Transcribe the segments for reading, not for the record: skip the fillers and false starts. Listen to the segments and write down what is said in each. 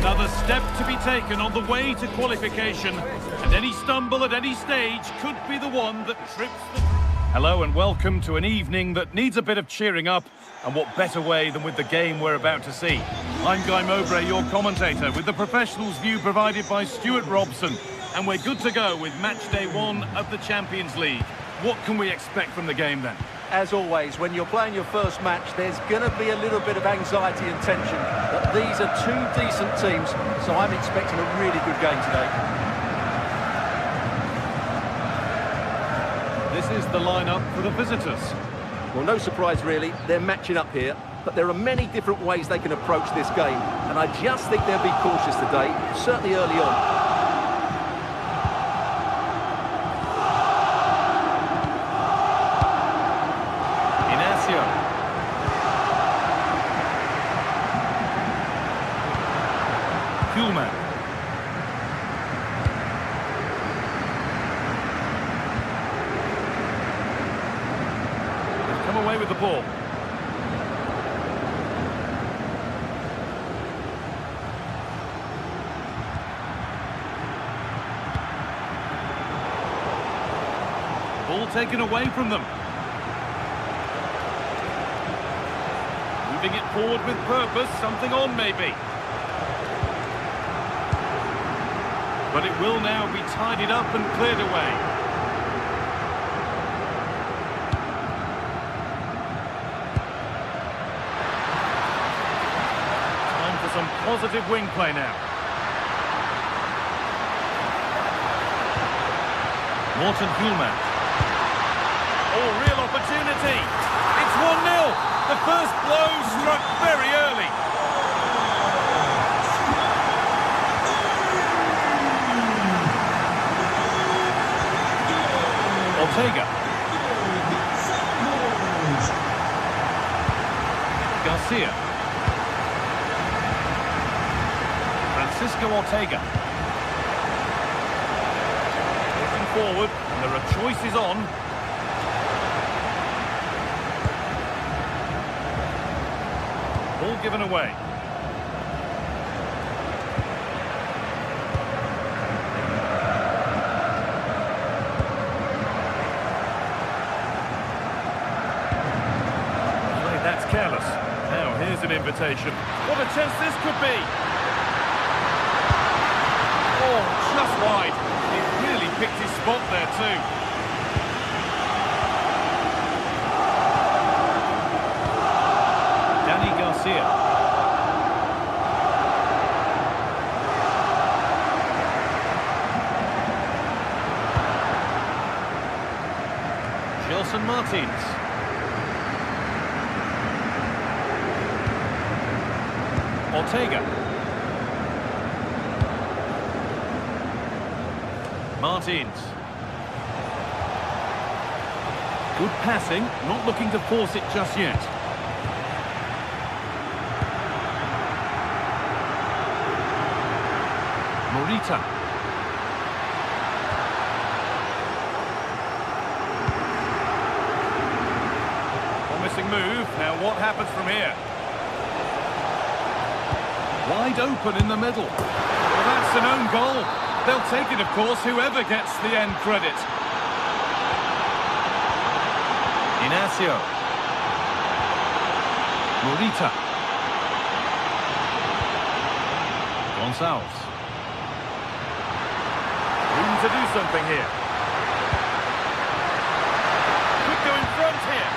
Another step to be taken on the way to qualification, and any stumble at any stage could be the one that trips the... Hello and welcome to an evening that needs a bit of cheering up, and what better way than with the game we're about to see. I'm Guy Mowbray, your commentator, with the professionals' view provided by Stuart Robson, and we're good to go with match day 1 of the Champions League. What can we expect from the game then? As always, when you're playing your first match, there's going to be a little bit of anxiety and tension. But these are two decent teams, so I'm expecting a really good game today. This is the lineup for the visitors. Well, no surprise really, they're matching up here. But there are many different ways they can approach this game. And I just think they'll be cautious today, certainly early on. Come away with the ball. Ball taken away from them. Moving it forward with purpose, something on maybe. But it will now be tidied up and cleared away. Some positive wing play now. Morten Hulman. Oh, real opportunity. It's 1-0. The first blow struck very early. Ortega. Garcia. Ortega. Looking forward, and there are choices on. Ball given away. That's careless. Now here's an invitation. What a chance this could be! Oh, just wide. He really picked his spot there too. Danny Garcia. Gelson Martins. Ortega. Martins. Good passing, not looking to force it just yet. Morita. Promising move. Now what happens from here? Wide open in the middle. Well, that's an own goal. They'll take it, of course, whoever gets the end credit. Inacio. Morita. Gonçalves. Room to do something here. Could go in front here.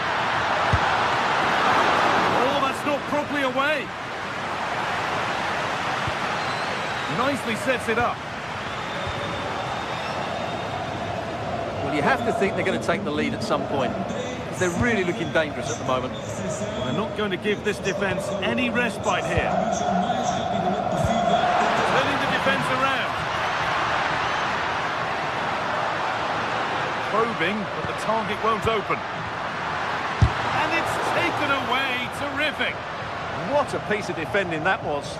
Oh, that's not properly away. Nicely sets it up. Well, you have to think they're going to take the lead at some point. They're really looking dangerous at the moment. Well, they're not going to give this defence any respite here. Turning the defence around. Probing, but the target won't open. And it's taken away. Terrific. What a piece of defending that was.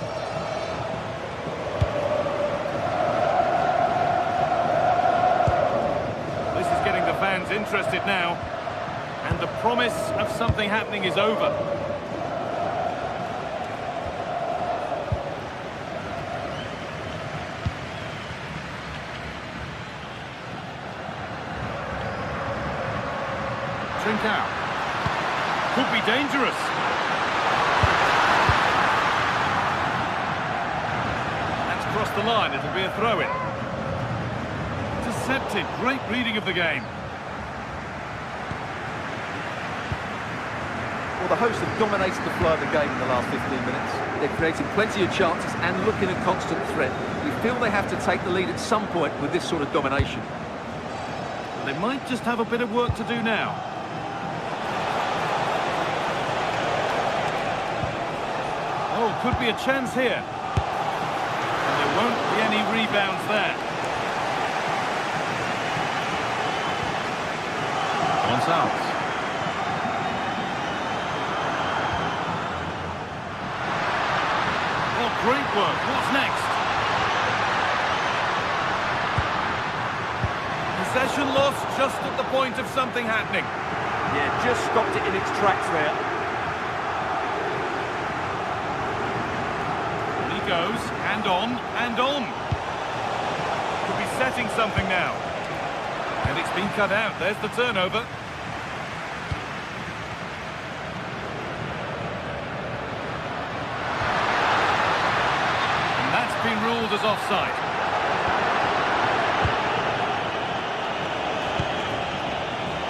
Fans interested now, and the promise of something happening is over. Trincao. Could be dangerous. That's crossed the line. It'll be a throw-in. Intercepted. Great reading of the game. Well, the hosts have dominated the flow of the game in the last 15 minutes. They've created plenty of chances and looking a constant threat. You feel they have to take the lead at some point with this sort of domination. They might just have a bit of work to do now. Oh, could be a chance here. And there won't be any rebounds there. Gonzalez. Well, great work. What's next? Possession lost just at the point of something happening. Yeah, just stopped it in its tracks there. And he goes, hand on, hand on. Could be setting something now. And it's been cut out. There's the turnover. And that's been ruled as offside.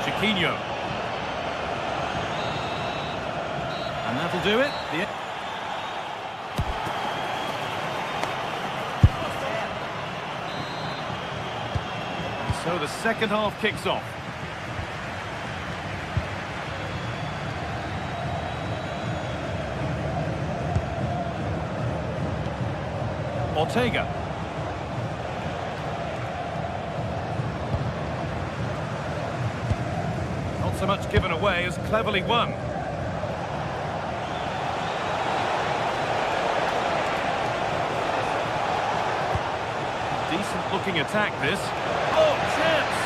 Chiquinho. And that'll do it. So the second half kicks off. Ortega. Not so much given away as cleverly won. Decent looking attack this. Oh, chance!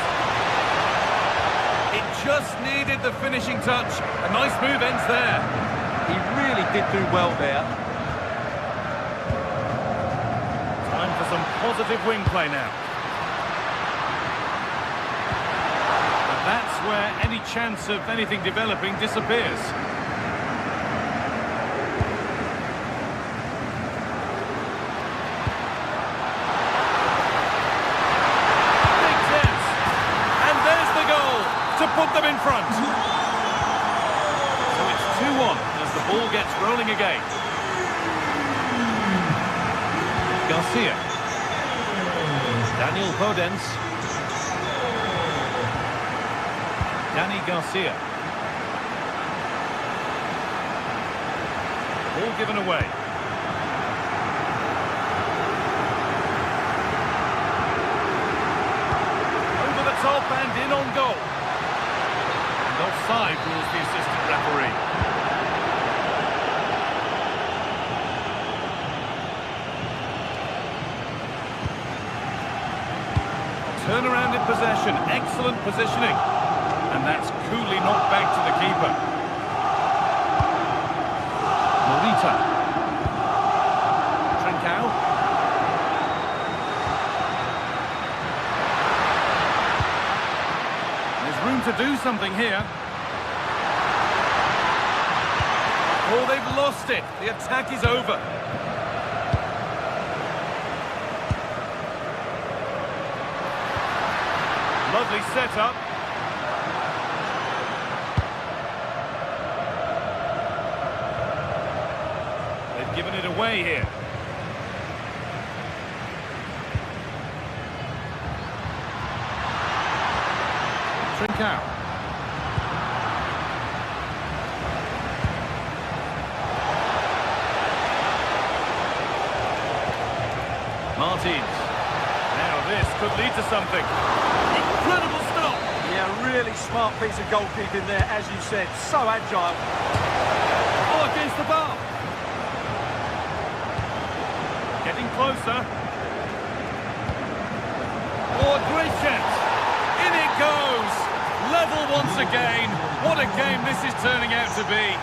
It just needed the finishing touch. A nice move ends there. He really did do well there. Time for some positive wing play now. And that's where any chance of anything developing disappears. To put them in front. So it's 2-1 as the ball gets rolling again. Garcia. Daniel Podence. Danny Garcia. Ball given away. Over the top and in on goal. Offside rules the assistant referee. Turnaround in possession, excellent positioning. And that's coolly knocked back to the keeper. Morita. Trincao. There's room to do something here. Oh, they've lost it. The attack is over. Lovely setup. They've given it away here. Trincao. Martins. Now this could lead to something. Incredible stop. Yeah, really smart piece of goalkeeping there, as you said. So agile. Oh, against the bar. Getting closer. Oh, a great chance. In it goes. Level once again. What a game this is turning out to be.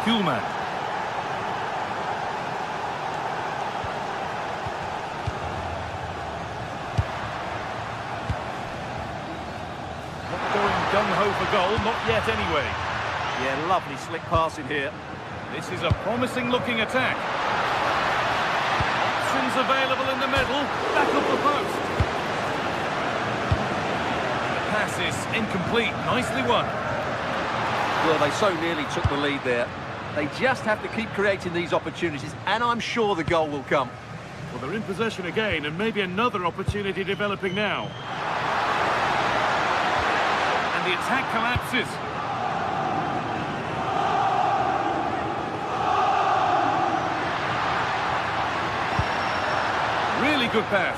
Kuhlman. gung-ho for goal, not yet anyway. Yeah, lovely slick passing here. This is a promising-looking attack. Options available in the middle, back up the post. The pass is incomplete, nicely won. Well, they so nearly took the lead there. They just have to keep creating these opportunities, and I'm sure the goal will come. Well, they're in possession again, and maybe another opportunity developing now. And the attack collapses. Really good pass.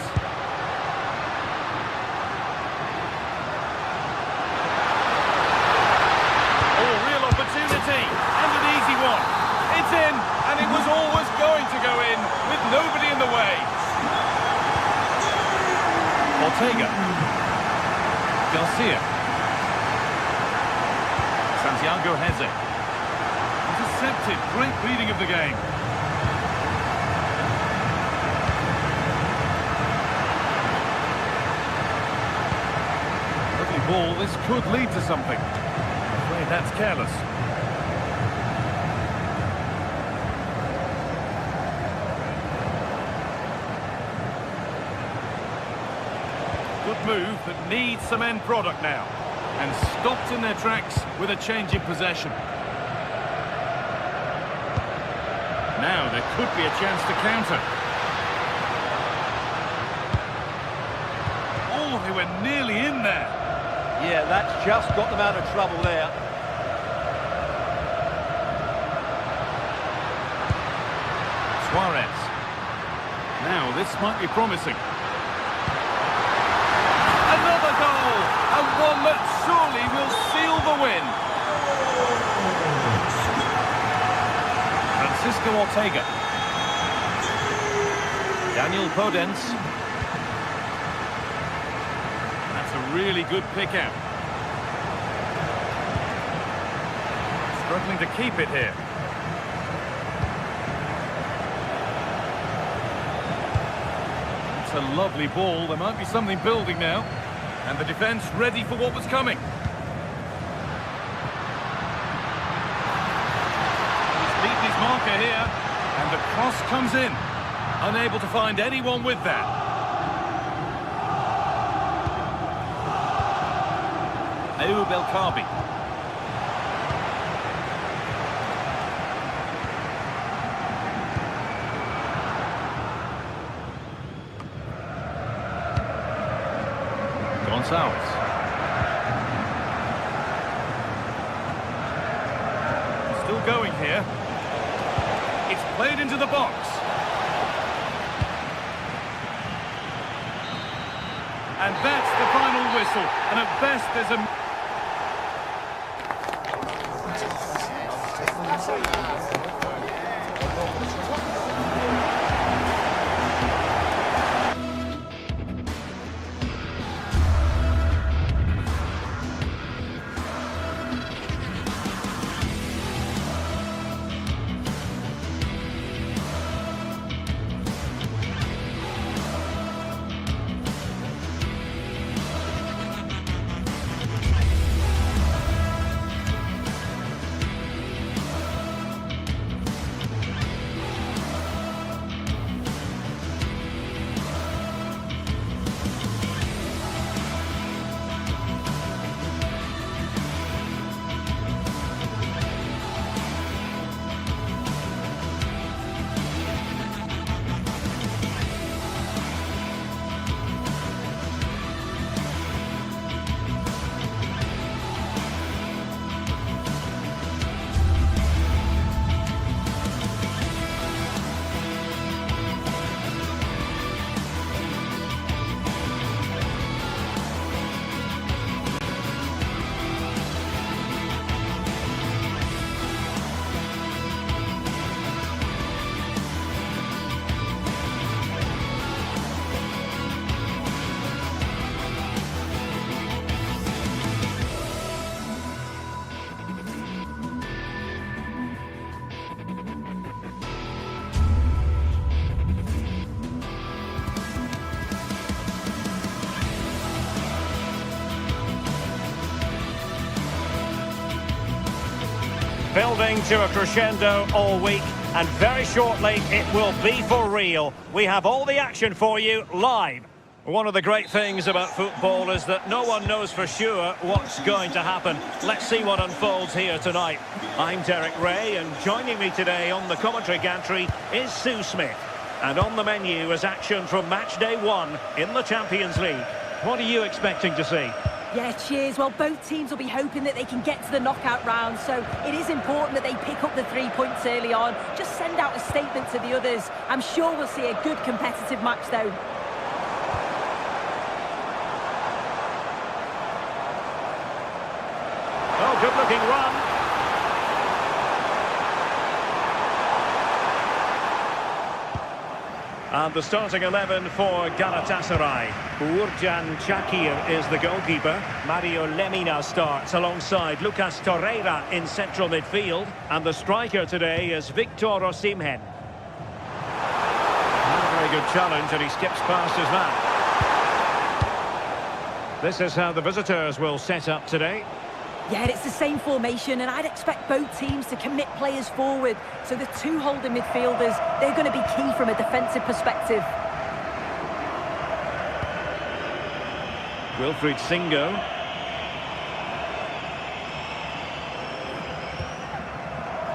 Oh, real opportunity, and an easy one. It's in, and it was always going to go in, with nobody in the way. Ortega. Garcia. Santiago Heze. Intercepted, great reading of the game. Ball, this could lead to something. I'm afraid that's careless. Good move, but needs some end product now. And stopped in their tracks with a change in possession. Now there could be a chance to counter. Oh, they were nearly in there. Yeah, that's just got them out of trouble there. Suarez. Now, this might be promising. Another goal! And one that surely will seal the win. Francisco Ortega. Daniel Podence. Really good pick out. Struggling to keep it here. It's a lovely ball. There might be something building now. And the defence ready for what was coming. He's beaten his marker here. And the cross comes in. Unable to find anyone with that. Ayub El Kabi. Gonzalez. Still going here. It's played into the box. And that's the final whistle. And at best there's a... Building to a crescendo all week, and very shortly it will be for real. We have all the action for you live. One of the great things about football is that no one knows for sure what's going to happen. Let's see what unfolds here tonight. I'm Derek Ray, and joining me today on the commentary gantry is Sue Smith. And on the menu is action from match day 1 in the Champions League. What are you expecting to see? Yeah, cheers. Well, both teams will be hoping that they can get to the knockout round, so it is important that they pick up the 3 points early on. Just send out a statement to the others. I'm sure we'll see a good competitive match, though. Oh, good-looking run. And the starting 11 for Galatasaray. Uğurcan Çakır is the goalkeeper. Mario Lemina starts alongside Lucas Torreira in central midfield. And the striker today is Victor Osimhen. Not a very good challenge, and he skips past his man. This is how the visitors will set up today. Yeah, it's the same formation, and I'd expect both teams to commit players forward. So the 2 holding midfielders, they're going to be key from a defensive perspective. Wilfried Singo.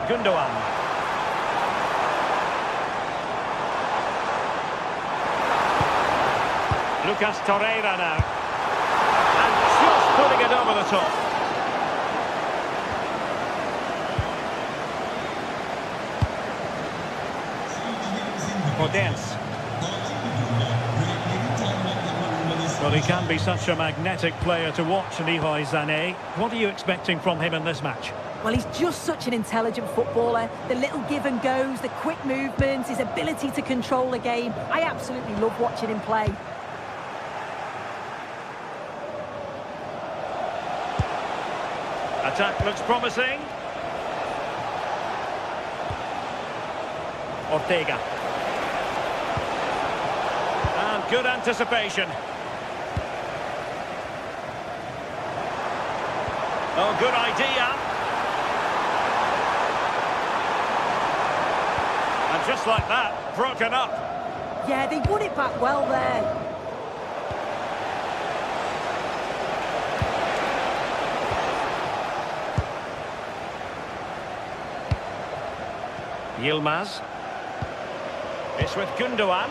Gundogan. Lucas Torreira now. And just putting it over the top. Dense. Well, he can be such a magnetic player to watch, Leroy Sané. What are you expecting from him in this match? Well, he's just such an intelligent footballer. The little give and goes, the quick movements, his ability to control the game. I absolutely love watching him play. Attack looks promising. Ortega. Good anticipation. Oh, good idea. And just like that, broken up. Yeah, they won it back well there. Yilmaz. It's with Gundogan.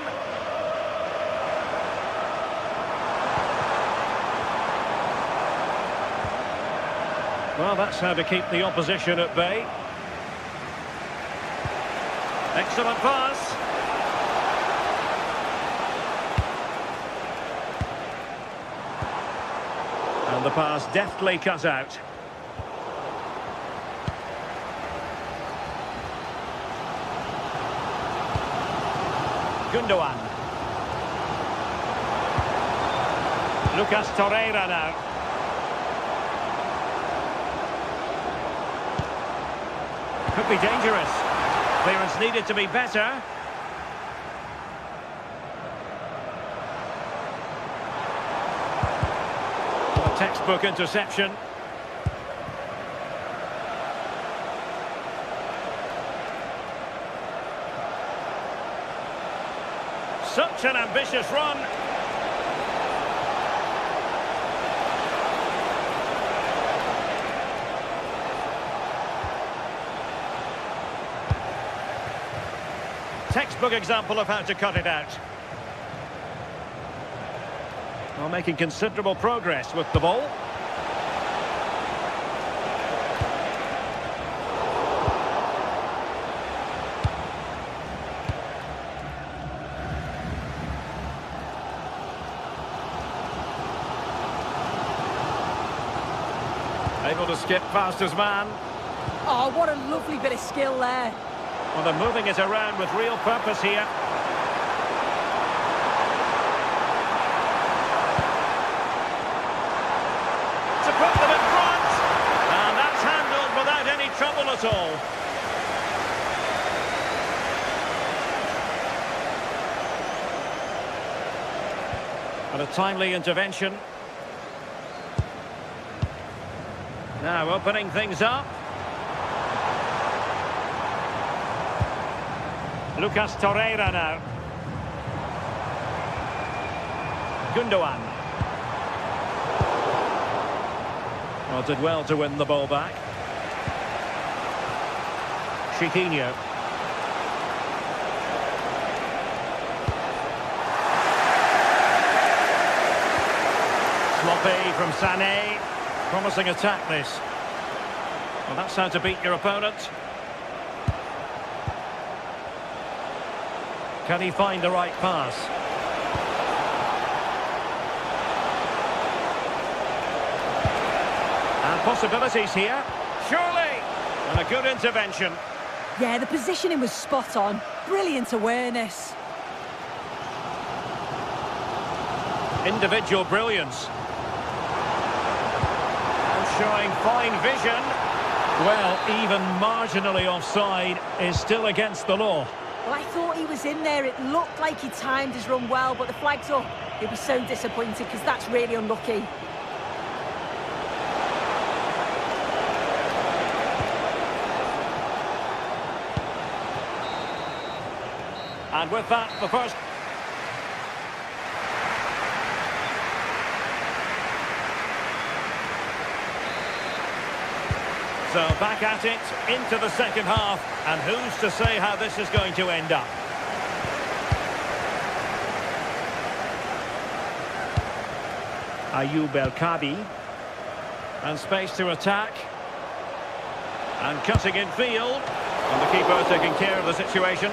Well, that's how to keep the opposition at bay. Excellent pass. And the pass deftly cut out. Gundogan. Lucas Torreira now. Could be dangerous. Clearance needed to be better. A textbook interception. Such an ambitious run. Textbook example of how to cut it out. Well, making considerable progress with the ball. Able to skip past his man. Oh, what a lovely bit of skill there. Well, they're moving it around with real purpose here. To put them in front. And that's handled without any trouble at all. And a timely intervention. Now opening things up. Lucas Torreira now. Gundogan. Well, did well to win the ball back. Chiquinho. Sloppy from Sané. Promising attack this. Well, that's how to beat your opponent. Can he find the right pass? And possibilities here. Surely! And a good intervention. Yeah, the positioning was spot on. Brilliant awareness. Individual brilliance. And showing fine vision. Well, even marginally offside is still against the law. Well, I thought he was in there. It looked like he timed his run well, but the flag's up. He'll be so disappointed because that's really unlucky. And with that, the first... So back at it, into the second half, and who's to say how this is going to end up? Ayoub El Kabi, and space to attack, and cutting in field, and the keeper taking care of the situation.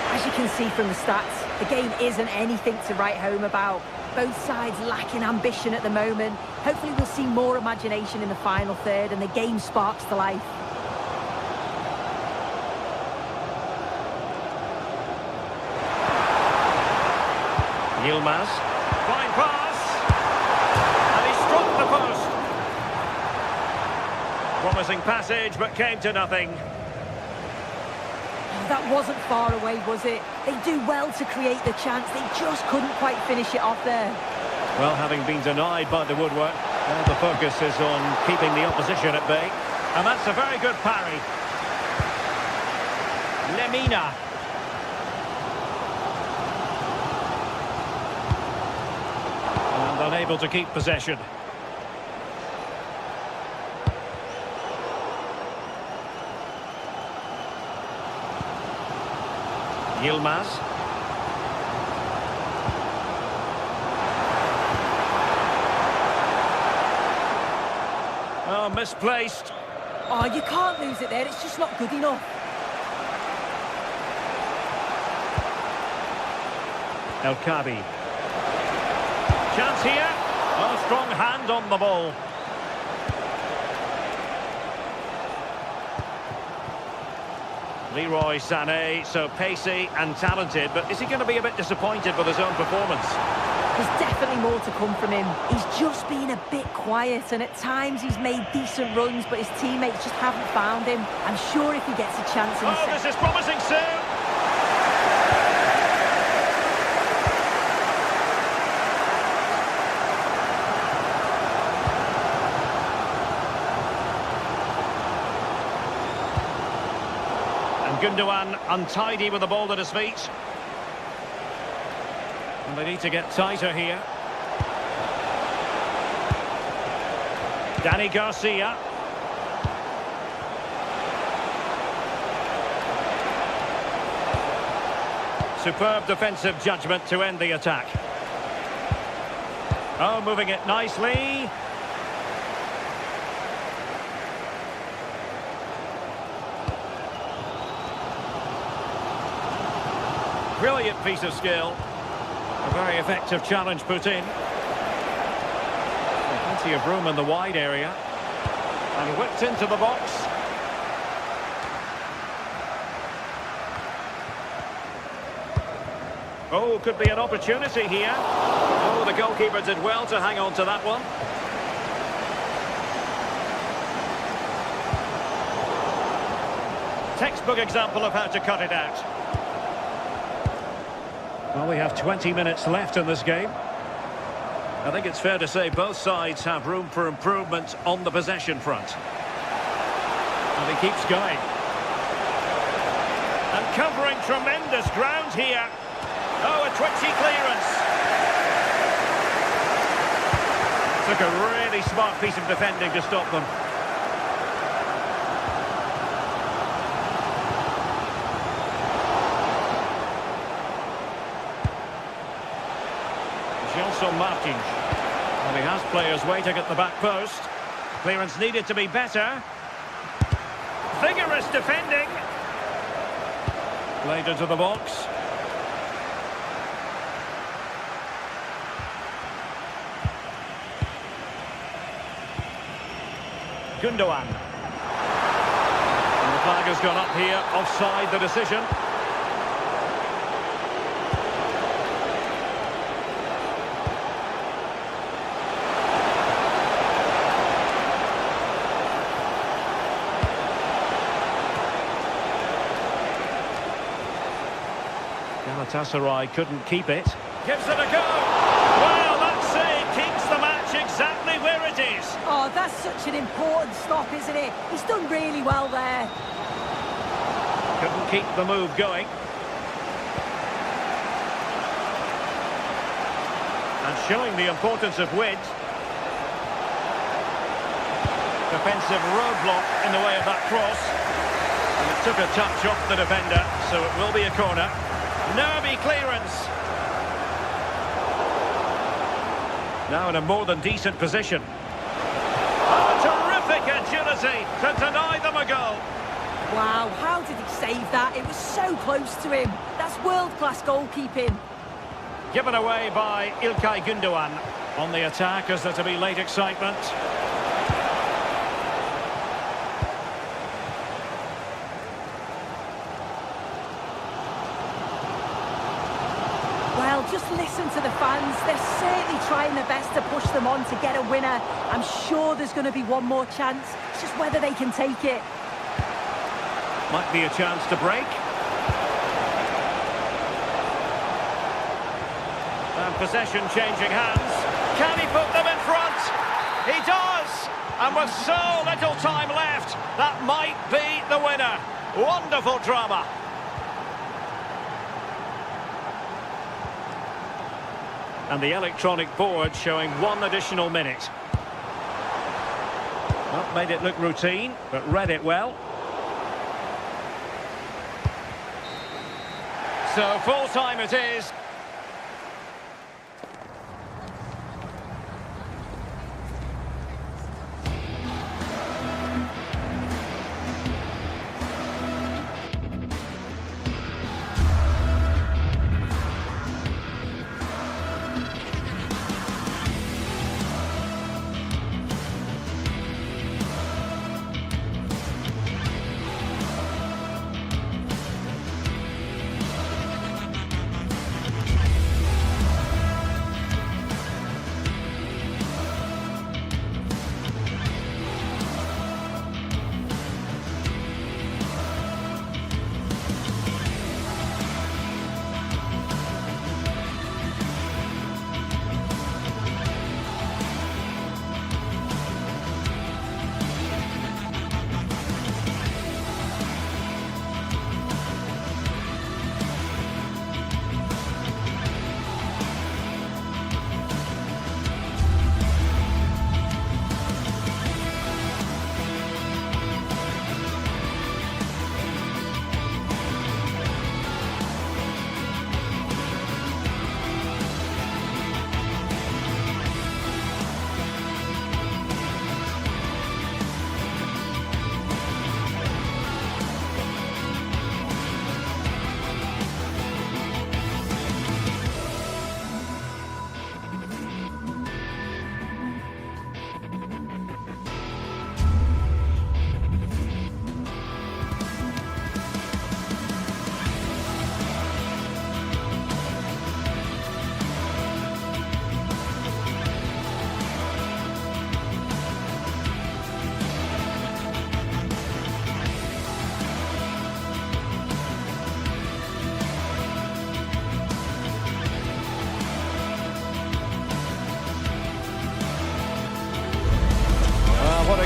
As you can see from the stats, the game isn't anything to write home about. Both sides lacking ambition at the moment. Hopefully we'll see more imagination in the final third and the game sparks to life. Yilmaz. Fine pass. And he struck the post. Promising passage, but came to nothing. That wasn't far away, was it? They do well to create the chance. They just couldn't quite finish it off there. Well, having been denied by the woodwork, now the focus is on keeping the opposition at bay. And that's a very good parry. Lemina. And unable to keep possession. Yilmaz. Oh, misplaced. Oh, you can't lose it there. It's just not good enough. El Kabi. Chance here. Oh, strong hand on the ball. Leroy Sané, so pacey and talented, but is he going to be a bit disappointed with his own performance? There's definitely more to come from him. He's just been a bit quiet, and at times he's made decent runs, but his teammates just haven't found him. I'm sure if he gets a chance in the this is promising soon. Gundogan untidy with the ball at his feet. And they need to get tighter here. Danny Garcia. Superb defensive judgment to end the attack. Oh, moving it nicely. Brilliant piece of skill. A very effective challenge put in. Plenty of room in the wide area. And whipped into the box. Oh, could be an opportunity here. Oh, the goalkeeper did well to hang on to that one. Textbook example of how to cut it out. Well, we have 20 minutes left in this game. I think it's fair to say both sides have room for improvement on the possession front. And he keeps going. And covering tremendous ground here. Oh, a twitchy clearance. Took a really smart piece of defending to stop them. Gelson Martins. Well, he has players waiting at the back post. Clearance needed to be better. Vigorous defending. Played into the box. Gundogan. And the flag has gone up here, offside the decision. Galatasaray couldn't keep it. Gives it a go. Well, that save keeps the match exactly where it is. Oh, that's such an important stop, isn't it? He's done really well there. Couldn't keep the move going. And showing the importance of width. Defensive roadblock in the way of that cross. And it took a touch off the defender, so it will be a corner. Nervy clearance. Now in a more than decent position. Oh, terrific agility to deny them a goal. Wow, how did he save that? It was so close to him. That's world-class goalkeeping. Given away by İlkay Gündoğan. On the attack as there to be late excitement. Well, just listen to the fans. They're certainly trying their best to push them on to get a winner. I'm sure there's going to be one more chance. It's just whether they can take it. Might be a chance to break. And possession changing hands. Can he put them in front? He does! And with so little time left, that might be the winner. Wonderful drama. And the electronic board showing one additional minute. Not made it look routine, but read it well. So full time it is.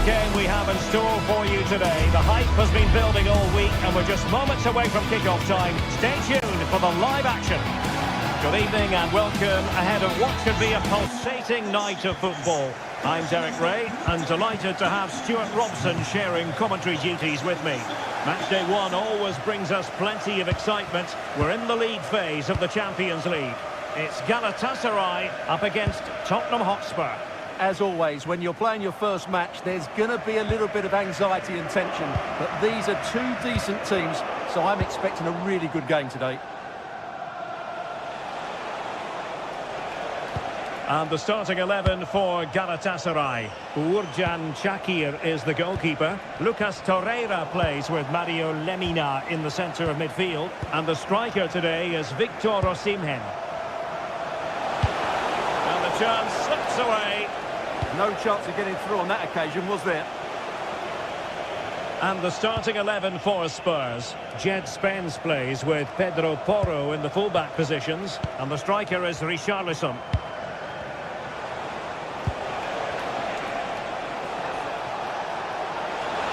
a game we have in store for you today. The hype has been building all week and we're just moments away from kick-off time. Stay tuned for the live action. Good evening and welcome ahead of what should be a pulsating night of football. I'm Derek Ray and delighted to have Stuart Robson sharing commentary duties with me. Matchday 1 always brings us plenty of excitement. We're in the league phase of the Champions League. It's Galatasaray up against Tottenham Hotspur. As always, when you're playing your first match, there's going to be a little bit of anxiety and tension. But these are two decent teams, so I'm expecting a really good game today. And the starting 11 for Galatasaray. Uğurcan Çakır is the goalkeeper. Lucas Torreira plays with Mario Lemina in the centre of midfield. And the striker today is Victor Osimhen. And the chance slips away. No chance of getting through on that occasion, was there? And the starting 11 for Spurs. Jed Spence plays with Pedro Porro in the fullback positions. And the striker is Richarlison.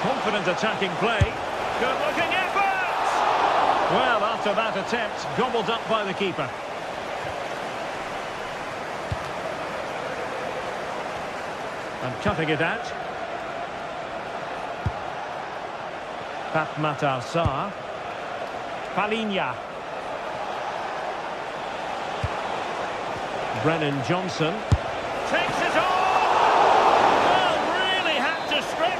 Confident attacking play. Good looking effort! Well, after that attempt, gobbled up by the keeper. And cutting it out. Fatmatar Sarr. Palinha. Brennan Johnson. Takes it on!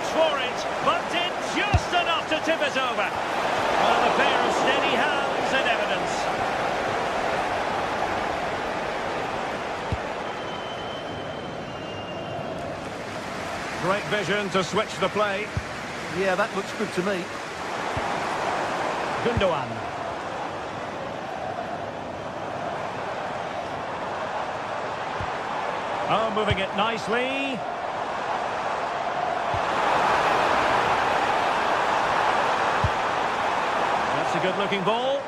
For it, but did just enough to tip it over. Well, a pair of steady hands in evidence. Great vision to switch the play. Yeah, that looks good to me. Gundogan. Oh, moving it nicely. A good-looking ball.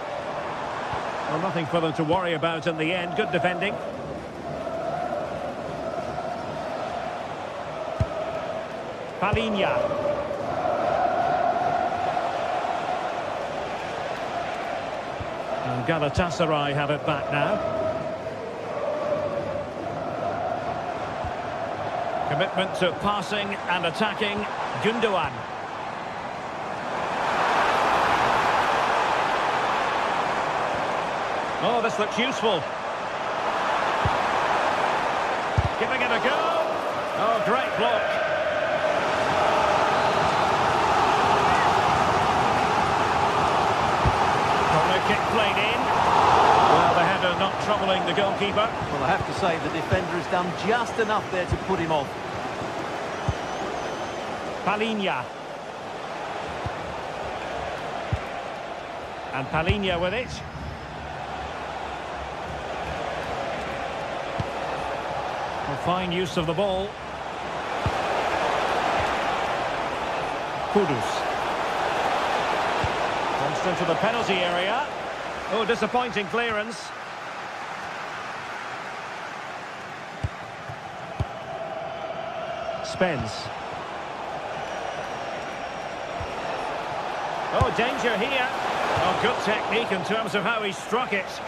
Well, nothing for them to worry about in the end. Good defending. Palinha. And Galatasaray have it back now. Commitment to passing and attacking. Gundogan. Oh, this looks useful. Giving it a go. Oh, great block. Corner kick played in. Well, the header not troubling the goalkeeper. Well, I have to say, the defender has done just enough there to put him off. Palinha. And Palinha with it. Fine use of the ball. Kudus. Comes into the penalty area. Oh, disappointing clearance. Spence. Oh, danger here. Oh, good technique in terms of how he struck it.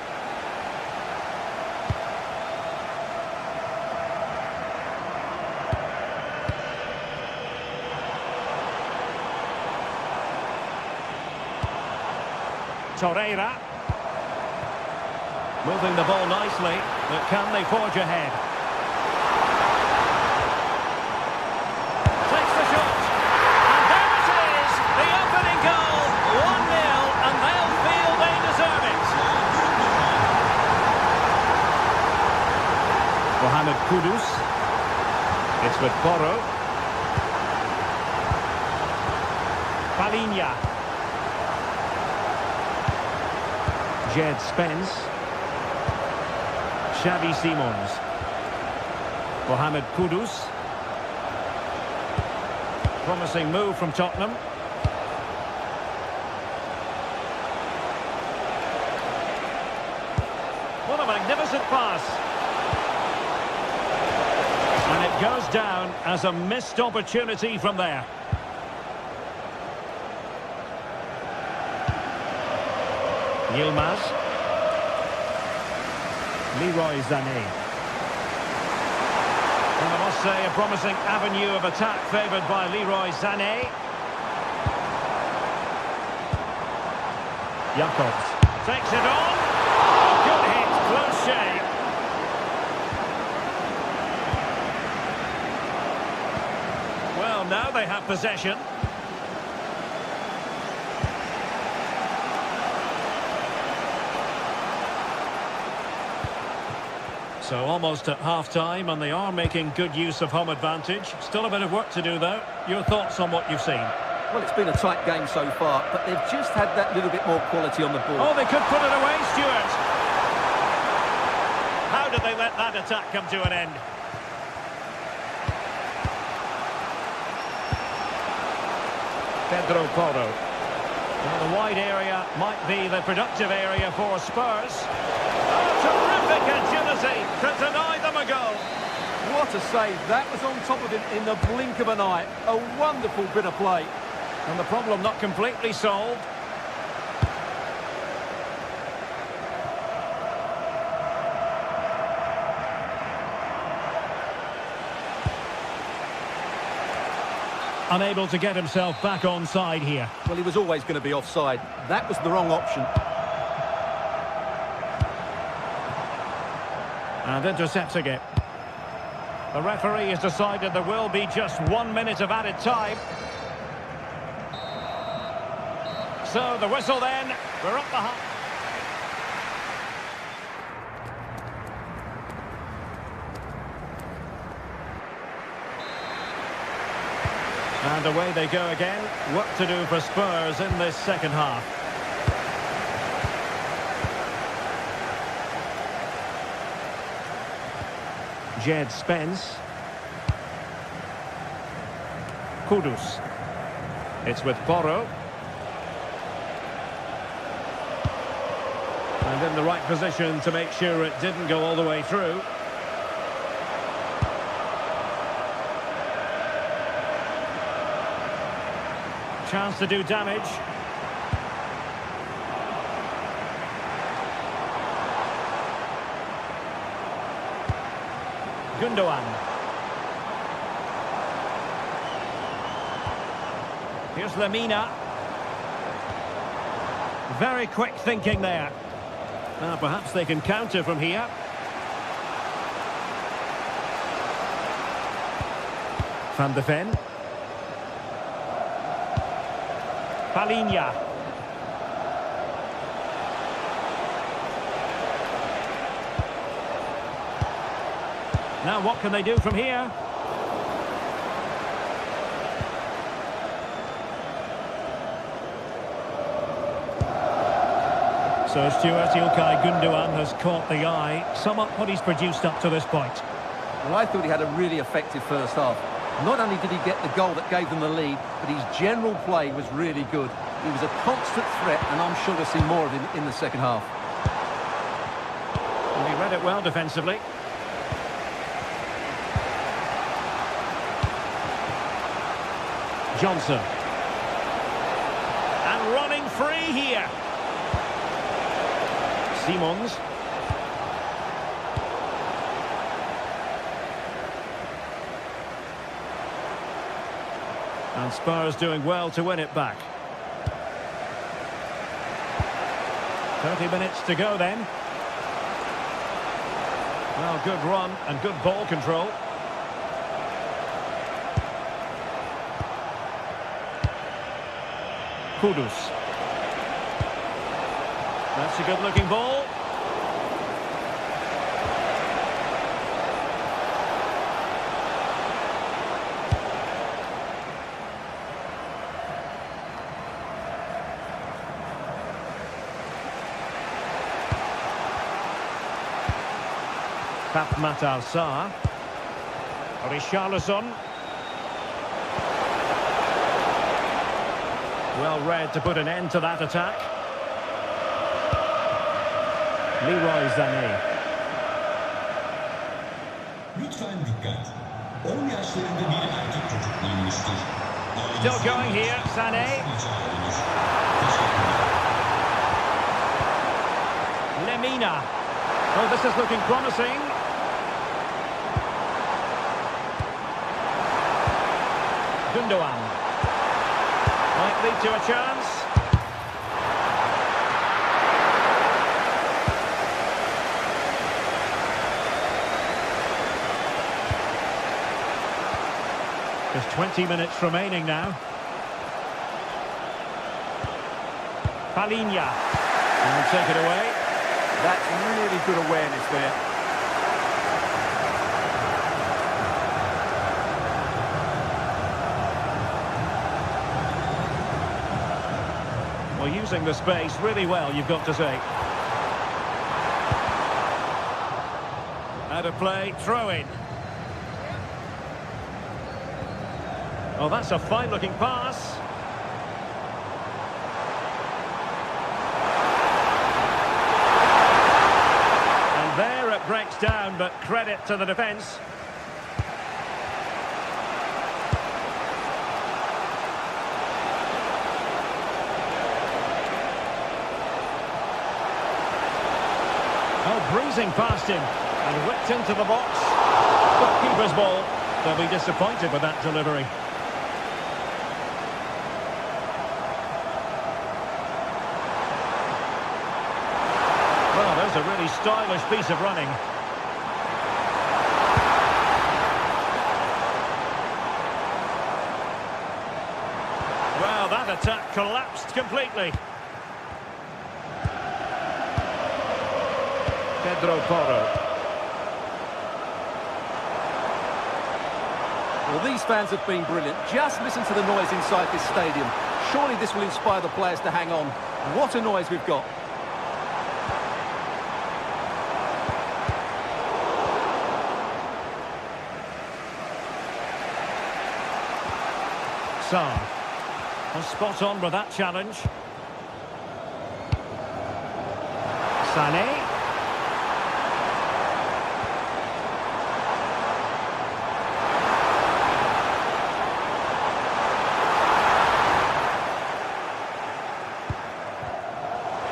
Torreira. Moving the ball nicely, but can they forge ahead? Takes the shot. And there it is, the opening goal. 1-0, and they'll feel they deserve it. Mohamed Kudus. It's with Porro. Palinha. Jed Spence. Xavi Simons. Mohamed Kudus. Promising move from Tottenham. What a magnificent pass. And it goes down as a missed opportunity from there. Yilmaz. Leroy Sané. And I must say, a promising avenue of attack favoured by Leroy Sané. Jakobs takes it on. Oh, good hit, close shave. Well, now they have possession. So almost at half-time, and they are making good use of home advantage. Still a bit of work to do, though. Your thoughts on what you've seen? Well, it's been a tight game so far, but they've just had that little bit more quality on the ball. Oh, they could put it away, Stuart. How did they let that attack come to an end? Pedro Porro. Well, the wide area might be the productive area for Spurs. Oh, terrific agility to deny them a goal. What a save. That was on top of him in the blink of an eye. A wonderful bit of play. And the problem not completely solved. Unable to get himself back on side here. Well, he was always going to be offside. That was the wrong option. And intercepting it. The referee has decided there will be just 1 minute of added time. So the whistle then. We're up the half. And away they go again. Work to do for Spurs in this second half. Jed Spence. Kudus. It's with Porro. And in the right position to make sure it didn't go all the way through. Chance to do damage. Gundogan. Here's Lamina. Very quick thinking there. Now perhaps they can counter from here. Van de Ven. Palinha. Now what can they do from here? So Stuart, Ilkay Gundogan has caught the eye. Sum up what he's produced up to this point. Well, I thought he had a really effective first half. Not only did he get the goal that gave them the lead, but his general play was really good. He was a constant threat, and I'm sure we'll see more of him in the second half. And he read it well defensively. Johnson. And running free here. Simons. And Spurs doing well to win it back. 30 minutes to go then. Well, good run and good ball control. Kudus. That's a good-looking ball. Pap Matar Sarr. Richarlison. Well read to put an end to that attack. Leroy Sané. Lütfen dikkat. 10 yaşlarında bir erkek çocuk bulunmuştur. Still going here, Sané. Lemina. Oh, this is looking promising. Gundogan. Might lead to a chance. There's 20 minutes remaining now. Palinha. And take it away. That's really good awareness there. Well, using the space really well, you've got to say. Out of play, throw in. Oh, that's a fine-looking pass. And there it breaks down, but credit to the defence. Oh, breezing past him and whipped into the box. But keeper's ball. They'll be disappointed with that delivery. Well, there's a really stylish piece of running. Well, that attack collapsed completely. Pedro Porro. Well, these fans have been brilliant. Just listen to the noise inside this stadium. Surely this will inspire the players to hang on. What a noise we've got. Sarr. Well, spot on with that challenge. Sané.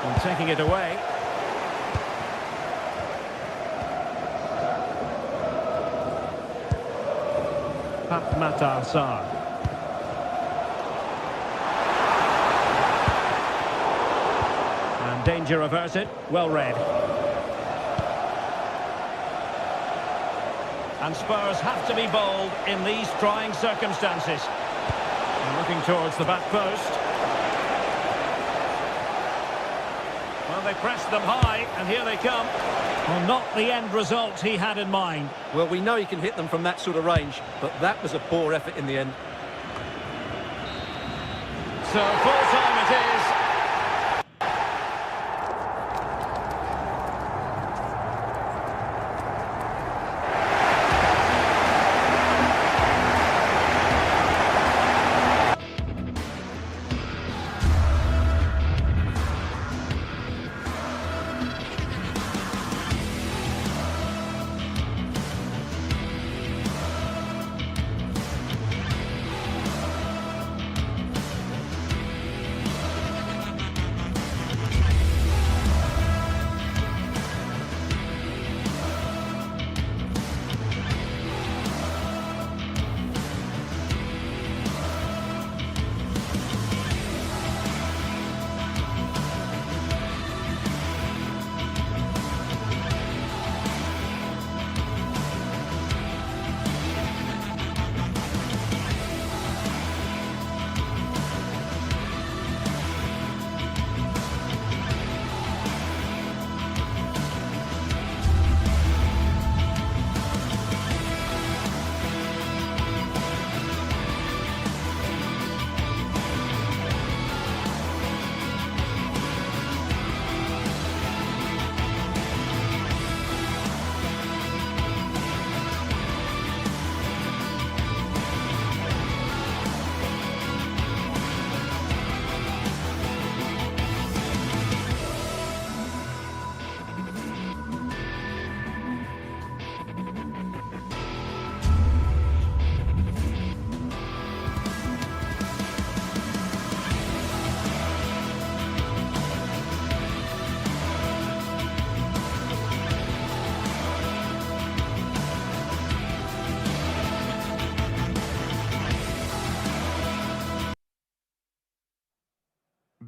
And taking it away. Matar Sarr. And danger averted. Well read. And Spurs have to be bold in these trying circumstances. And looking towards the back post. Well, they pressed them high, and here they come. Well, not the end result he had in mind. Well, we know he can hit them from that sort of range, but that was a poor effort in the end. So, full time it is.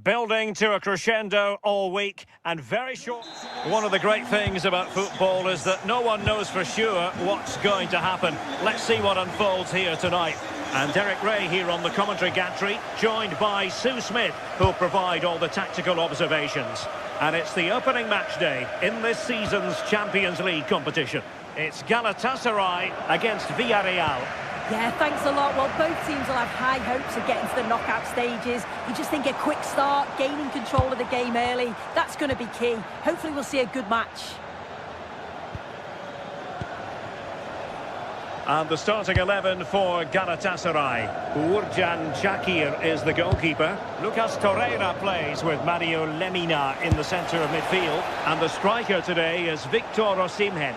Building to a crescendo all week and very short. One of the great things about football is that no one knows for sure what's going to happen. Let's see what unfolds here tonight. And Derek Ray here on the commentary gantry, joined by Sue Smith, who'll provide all the tactical observations. And it's the opening match day in this season's Champions League competition. It's Galatasaray against Villarreal. Yeah, thanks a lot. Well, both teams will have high hopes of getting to the knockout stages. You just think a quick start, gaining control of the game early, that's going to be key. Hopefully we'll see a good match. And the starting 11 for Galatasaray. Uğurcan Çakır is the goalkeeper. Lucas Torreira plays with Mario Lemina in the centre of midfield. And the striker today is Victor Osimhen.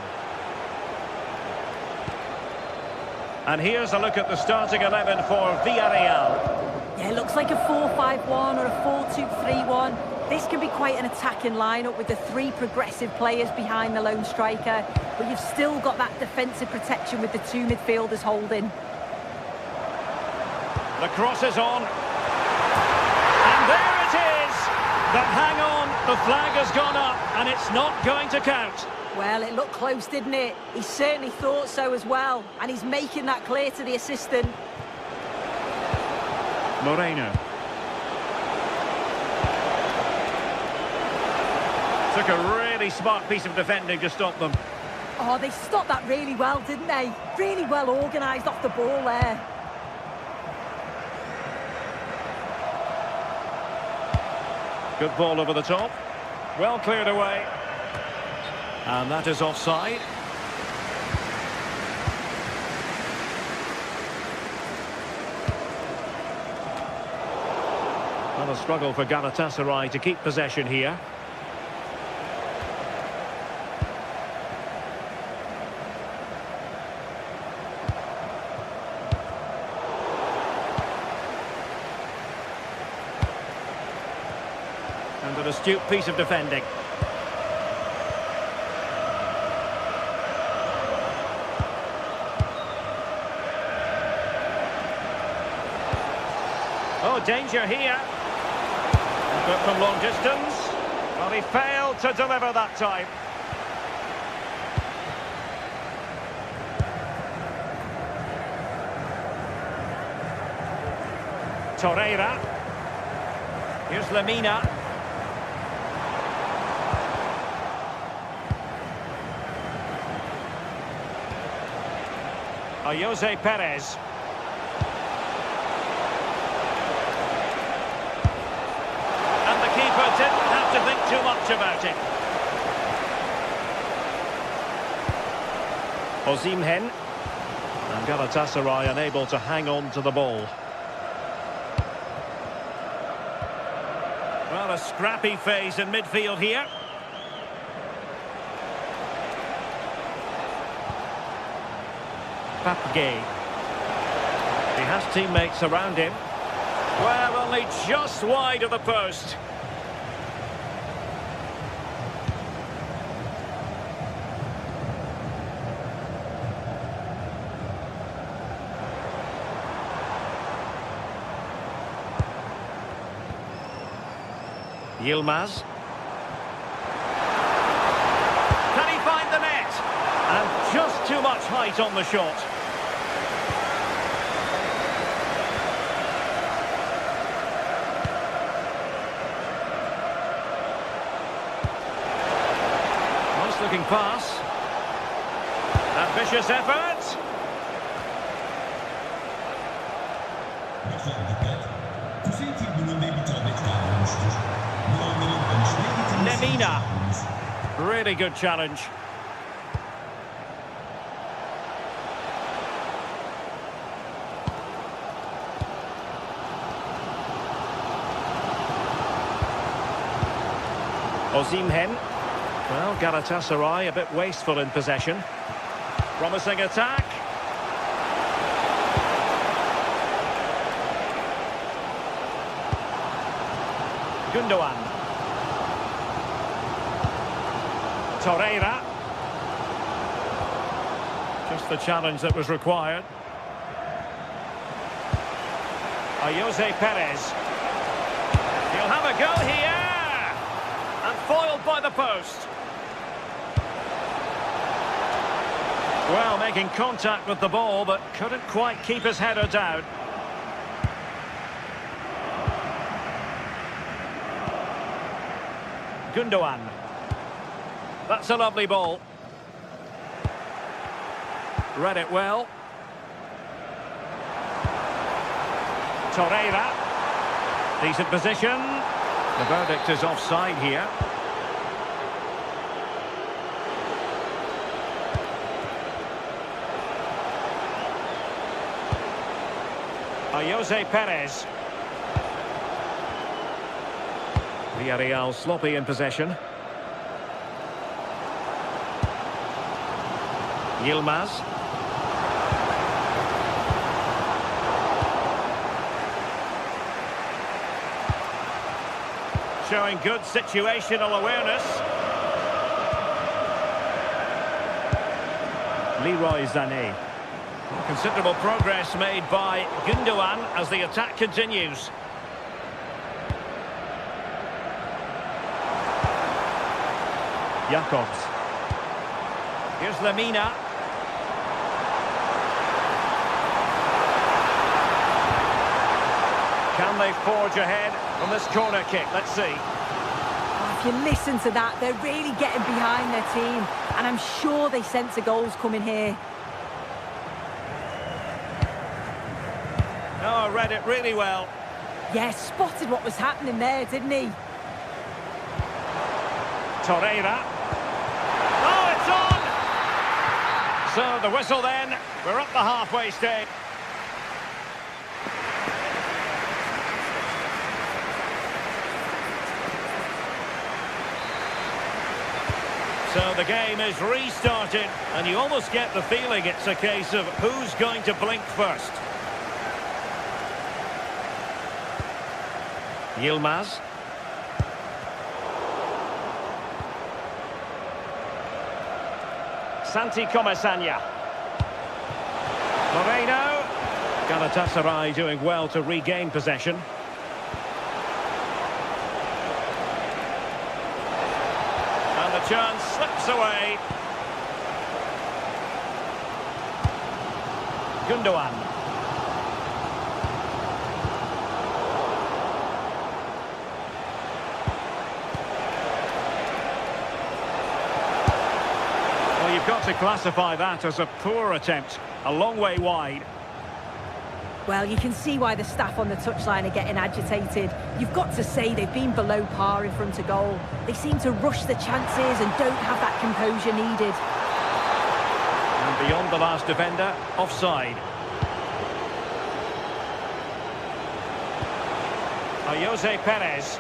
And here's a look at the starting 11 for Villarreal. Yeah, it looks like a 4-5-1 or a 4-2-3-1. This can be quite an attacking lineup with the three progressive players behind the lone striker, but you've still got that defensive protection with the two midfielders holding. The cross is on. And there it is! But hang on, the flag has gone up and it's not going to count. Well, it looked close, didn't it? He certainly thought so as well, and he's making that clear to the assistant. Moreno. Took a really smart piece of defending to stop them. Oh, they stopped that really well, didn't they? Really well organised off the ball there. Good ball over the top. Well cleared away. And that is offside. Well, a struggle for Galatasaray to keep possession here. And an astute piece of defending. Oh, danger here. But from long distance. Well, he failed to deliver that time. Torreira. Here's Lemina. Jose Perez. And the keeper didn't have to think too much about it. Osimhen. And Galatasaray unable to hang on to the ball. Well, a scrappy phase in midfield here. Papgay. He has teammates around him. Well, only just wide of the post. Yilmaz. Can he find the net? And just too much height on the shot. Nice looking pass. Ambitious effort. Lütfen dikkat. Kuzey tribününde bir tablet kaldırılmıştır. Muamelenin danışmaya getirilmesi. Lemina. Really good challenge. Osimhen. Well, Galatasaray a bit wasteful in possession. Promising attack. Gundogan. Torreira. Just the challenge that was required. Jose Perez. He'll have a go here! And foiled by the post. Well, making contact with the ball, but couldn't quite keep his header down. Gundogan. That's a lovely ball. Read it well. Torreira. Decent position. The verdict is offside here. Jose Perez. Villarreal sloppy in possession. Yilmaz. Showing good situational awareness. Leroy Sané. Considerable progress made by Gundogan as the attack continues. Jakobs. Here's Lamina. Can they forge ahead from this corner kick? Let's see. If you listen to that, they're really getting behind their team. And I'm sure they sense a goal's coming here. Oh, read it really well. Yeah, spotted what was happening there, didn't he? Torreira. Oh, it's on! So the whistle then. We're up the halfway stage. So the game is restarted, and you almost get the feeling it's a case of who's going to blink first. Yilmaz. Santi Comasanya. Moreno. Galatasaray doing well to regain possession. And the chance slips away. Gundogan. You've got to classify that as a poor attempt, a long way wide. Well, you can see why the staff on the touchline are getting agitated. You've got to say they've been below par in front of goal. They seem to rush the chances and don't have that composure needed. And beyond the last defender, offside. Jose Perez.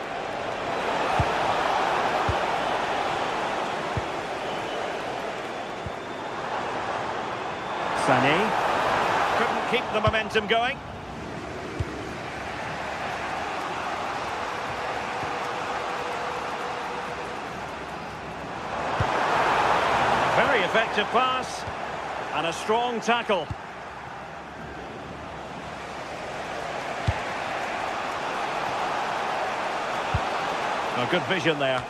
Sané couldn't keep the momentum going. Very effective pass and a strong tackle. A good vision there.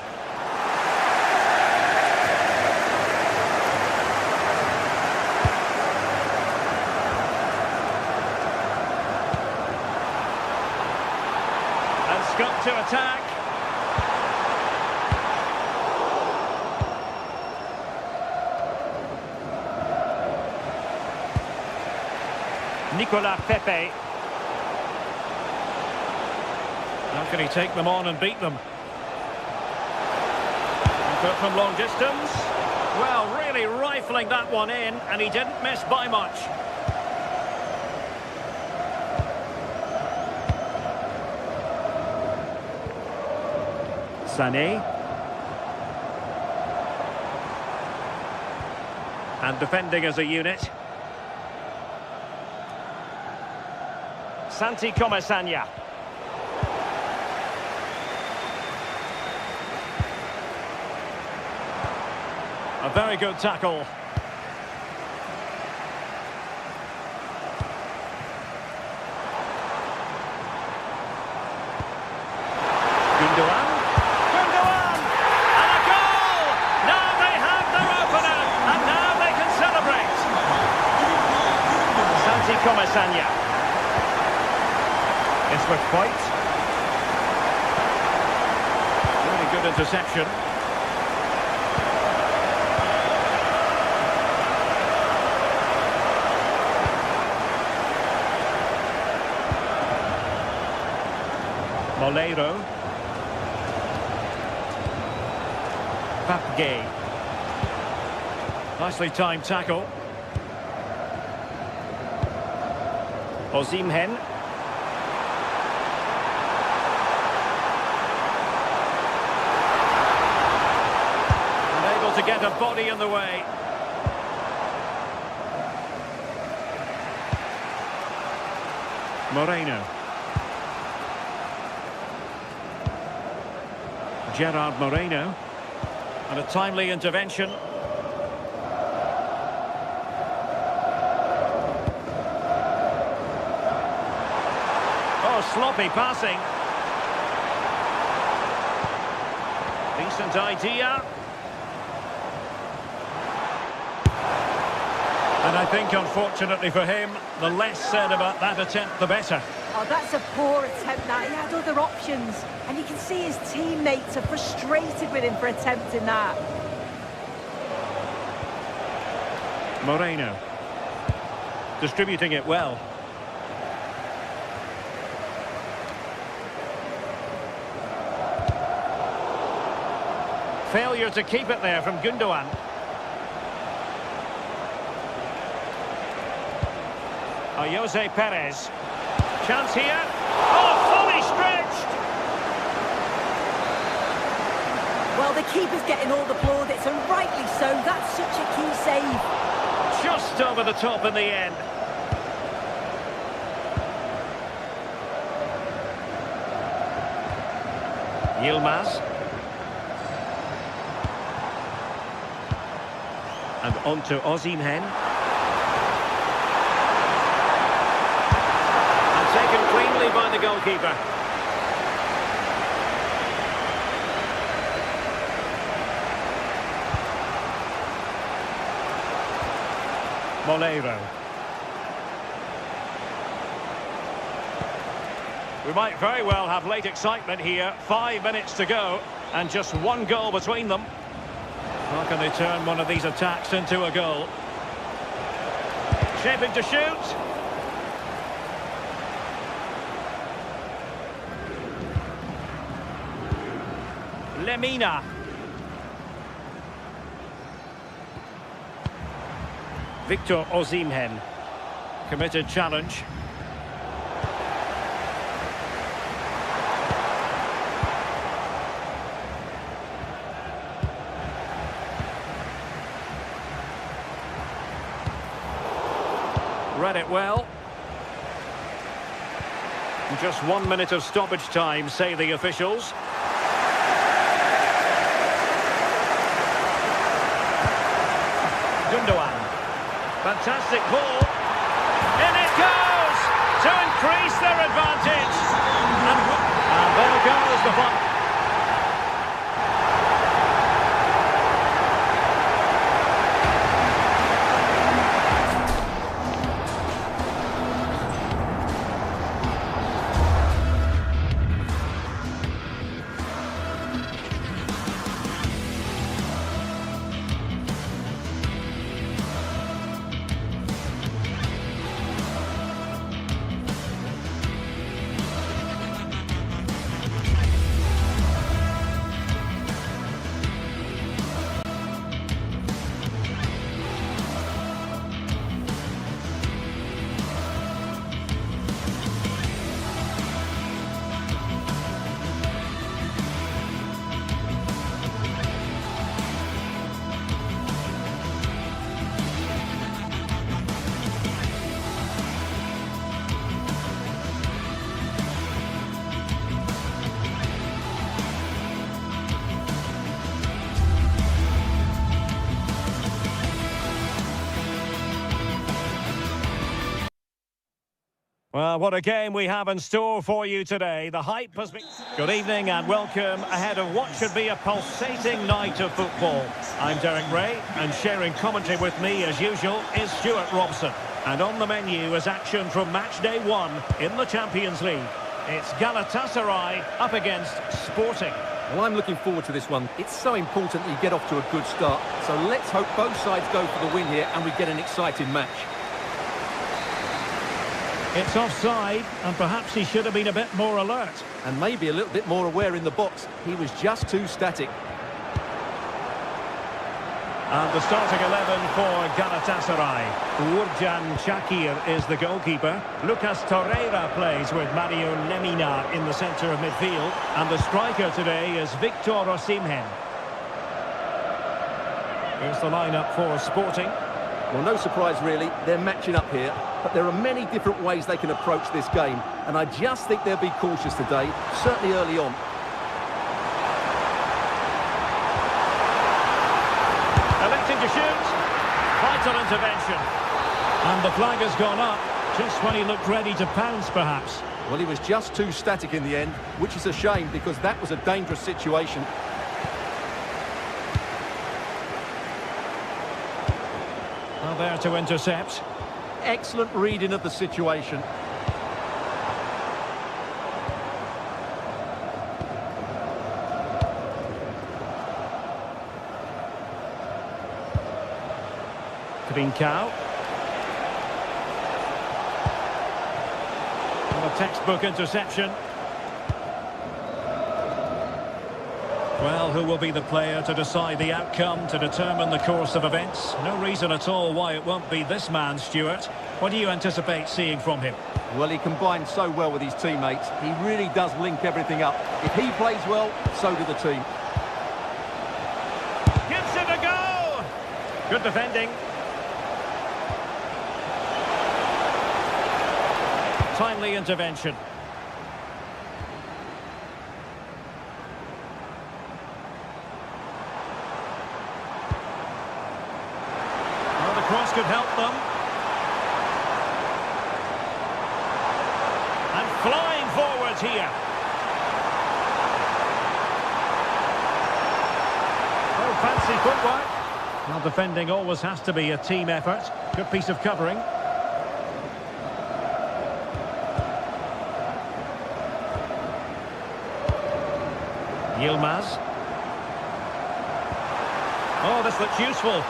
Got to attack. Nicolas Pepe. How can he take them on and beat them? But from long distance. Well, really rifling that one in, and he didn't miss by much. Sané. And defending as a unit. Santi Comasanya. A very good tackle. Gundogan. Comesaña. It's with fight. Really good interception. Moleiro. Papgay. Nicely timed tackle. Osimhen. Unable to get a body in the way. Moreno. Gerard Moreno. And a timely intervention. Oh, sloppy passing. Decent idea. And I think, unfortunately for him, the less said about that attempt, the better. Oh, that's a poor attempt, that. He had other options. And you can see his teammates are frustrated with him for attempting that. Moreno. Distributing it well. Failure to keep it there from Gundogan. Jose Perez. Chance here. Oh, fully stretched! Well, the keeper's getting all the plaudits, and rightly so. That's such a key save. Just over the top in the end. Yilmaz. And on to Osimhen. And taken cleanly by the goalkeeper. Moleiro. We might very well have late excitement here. 5 minutes to go and just one goal between them. How can they turn one of these attacks into a goal? Shaping to shoot. Lemina. Victor Osimhen. Committed challenge. Read it well. Just 1 minute of stoppage time, say the officials. Gundogan. Fantastic ball. In it goes! To increase their advantage. And there goes the ball. Well, what a game we have in store for you today. The hype has been... Good evening and welcome ahead of what should be a pulsating night of football. I'm Derek Ray, and sharing commentary with me, as usual, is Stuart Robson. And on the menu is action from match day 1 in the Champions League. It's Galatasaray up against Sporting. Well, I'm looking forward to this one. It's so important that you get off to a good start. So let's hope both sides go for the win here and we get an exciting match. It's offside, and perhaps he should have been a bit more alert. And maybe a little bit more aware in the box. He was just too static. And the starting 11 for Galatasaray. Uğurcan Çakır is the goalkeeper. Lucas Torreira plays with Mario Lemina in the centre of midfield. And the striker today is Victor Osimhen. Here's the lineup for Sporting. Well, no surprise really, they're matching up here, but there are many different ways they can approach this game, and I just think they'll be cautious today, certainly early on. Electing to shoot. Vital intervention. And the flag has gone up, just when he looked ready to pounce perhaps. Well, he was just too static in the end, which is a shame because that was a dangerous situation. Well, there to intercept. Excellent reading of the situation. Trincao. And a textbook interception. Well, who will be the player to decide the outcome, to determine the course of events? No reason at all why it won't be this man, Stuart. What do you anticipate seeing from him? Well, he combines so well with his teammates. He really does link everything up. If he plays well, so do the team. Gives it a go! Good defending. Timely intervention. Well, the cross could help them. And flying forwards here. Oh, fancy footwork. Well, defending always has to be a team effort. Good piece of covering. Yilmaz. Oh, this looks useful.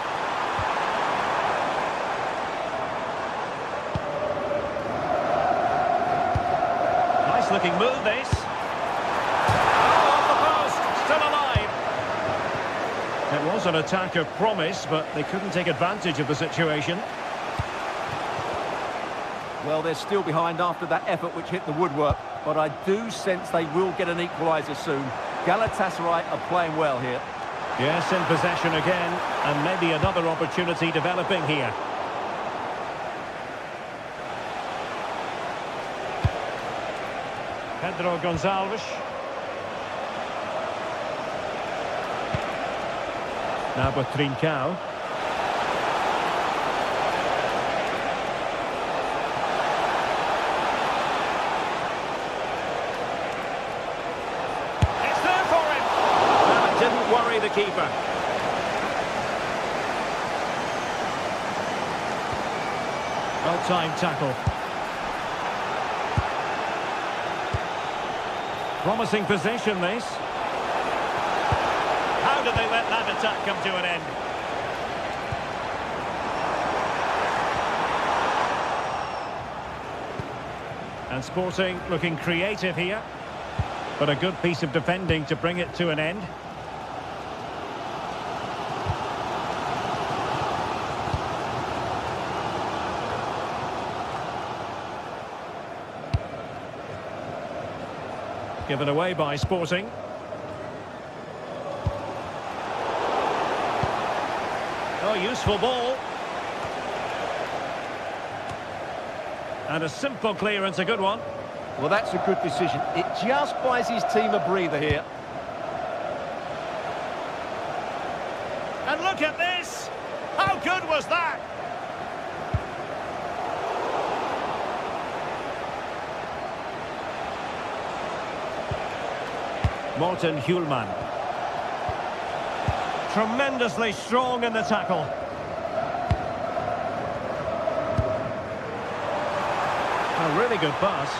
Nice looking move, this. Oh, off the post, still alive. It was an attack of promise, but they couldn't take advantage of the situation. Well, they're still behind after that effort which hit the woodwork, but I do sense they will get an equaliser soon. Galatasaray are playing well here. Yes, in possession again, and maybe another opportunity developing here. Pedro Gonçalves. Now with Trincao. Worry the keeper. Well-timed tackle. Promising position, this. How did they let that attack come to an end? And Sporting looking creative here, but a good piece of defending to bring it to an end. Given away by Sporting. Oh, useful ball. And a simple clearance, a good one. Well, that's a good decision. It just buys his team a breather here. And look at this! How good was that? Morten Hjulman. Tremendously strong in the tackle. A really good pass.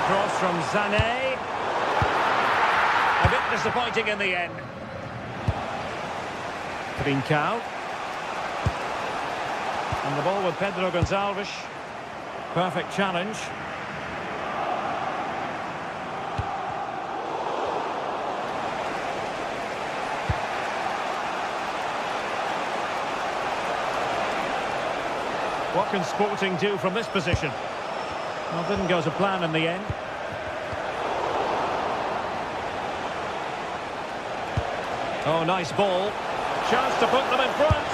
Across from Sané. A bit disappointing in the end. Trincao. And the ball with Pedro Gonçalves. Perfect challenge. What can Sporting do from this position? Well, didn't go to plan in the end. Oh, nice ball. Chance to put them in front.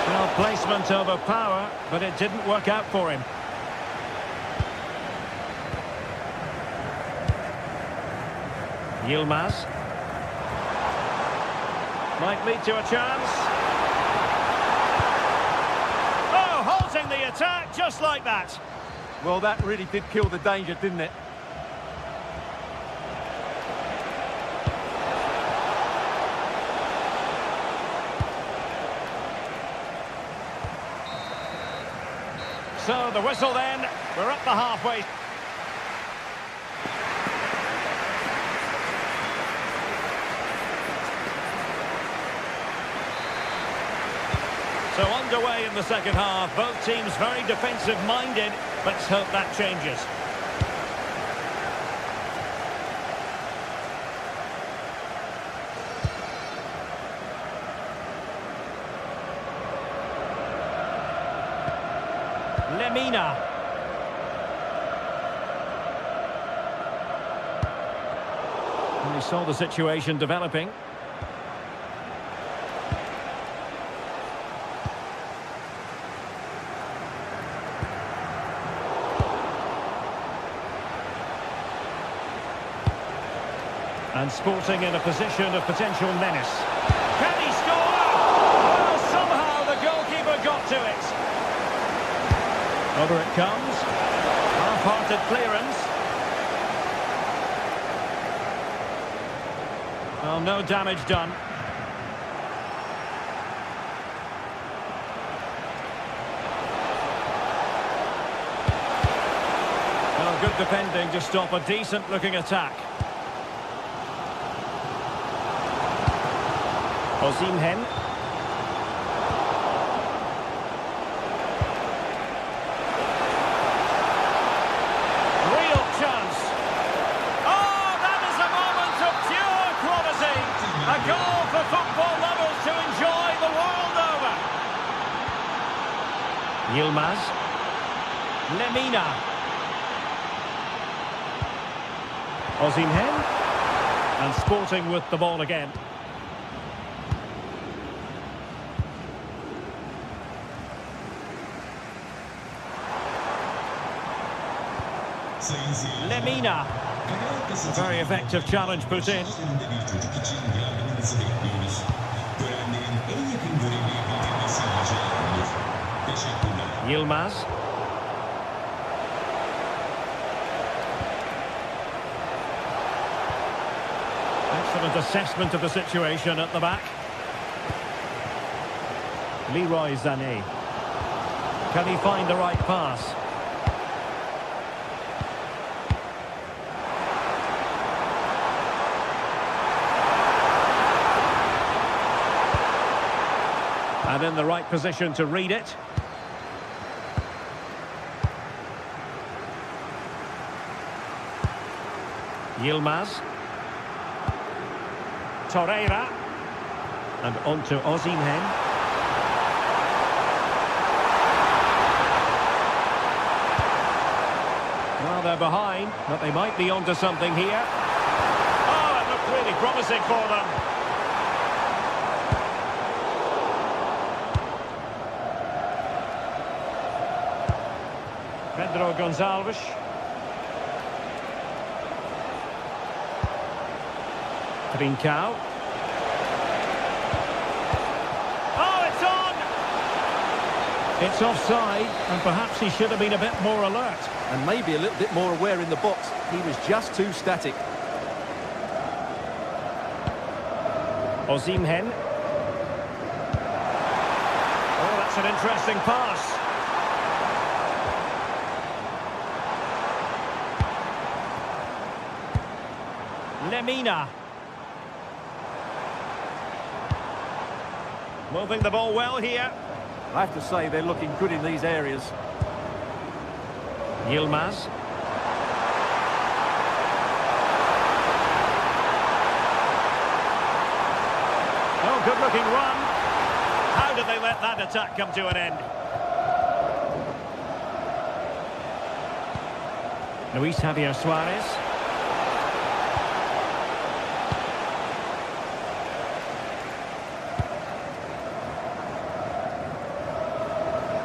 Well, placement over power, but it didn't work out for him. Yilmaz. Might lead to a chance. Oh, halting the attack just like that. Well, that really did kill the danger, didn't it? So the whistle then, we're at the halfway. So underway in the second half, both teams very defensive-minded. Let's hope that changes. Lemina. And he saw the situation developing. And Sporting in a position of potential menace. Can he score? Well, somehow the goalkeeper got to it. Over it comes. Half-hearted clearance. Well, no damage done. Well, good defending to stop a decent-looking attack. Osimhen. Real chance. Oh, that is a moment of pure quality. A goal for football lovers to enjoy the world over. Yilmaz. Lemina. Osimhen. And Sporting with the ball again. Lemina. A very effective challenge put in. Yilmaz. Excellent assessment of the situation at the back. Leroy Sané. Can he find the right pass? And in the right position to read it. Yilmaz. Torreira. And on to Osimhen. Well, they're behind, but they might be onto something here. Oh, it looked really promising for them. Pedro Gonçalves. Trincao. Oh, it's on! It's offside, and perhaps he should have been a bit more alert. And maybe a little bit more aware in the box. He was just too static. Osimhen. Oh, that's an interesting pass. Lemina. Moving the ball well here. I have to say they're looking good in these areas. Yilmaz. Oh, good-looking run. How did they let that attack come to an end? Luis Javier Suarez.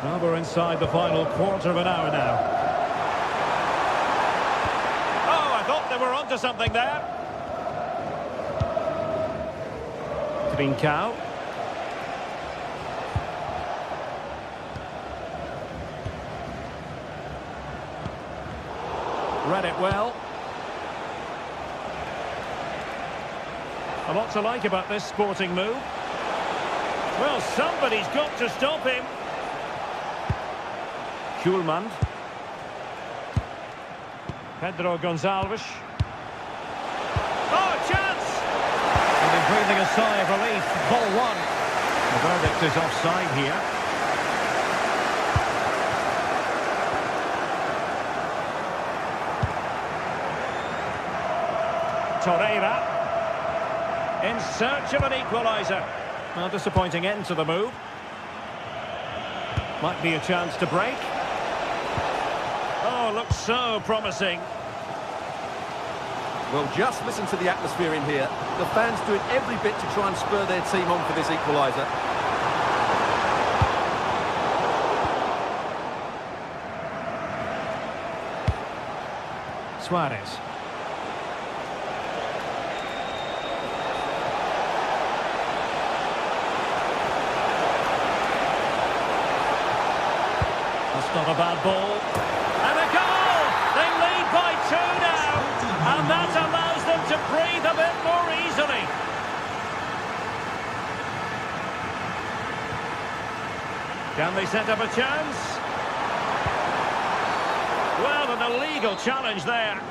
Well, we're inside the final quarter of an hour now. Oh, I thought they were onto something there. Trincao. Read it well. A lot to like about this sporting move. Well, somebody's got to stop him. Schulman. Pedro Gonçalves. Oh, chance! And they're breathing a sigh of relief. Ball one. The verdict is offside here. Torreira. In search of an equaliser. Well, disappointing end to the move. Might be a chance to break. Oh, looks so promising. Well, just listen to the atmosphere in here. The fans doing every bit to try and spur their team on for this equaliser. Suarez. That's not a bad ball. And a goal! They lead by 2 now. And that allows them to breathe a bit more easily. Can they set up a chance? Well, an illegal challenge there.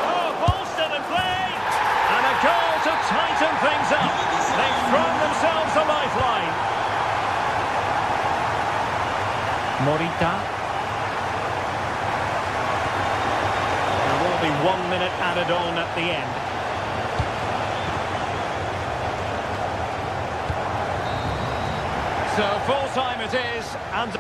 Oh, ball still in play. And a goal to tighten things up. They've thrown themselves a lifeline. Morita. There will be 1 minute added on at the end. So full time it is, and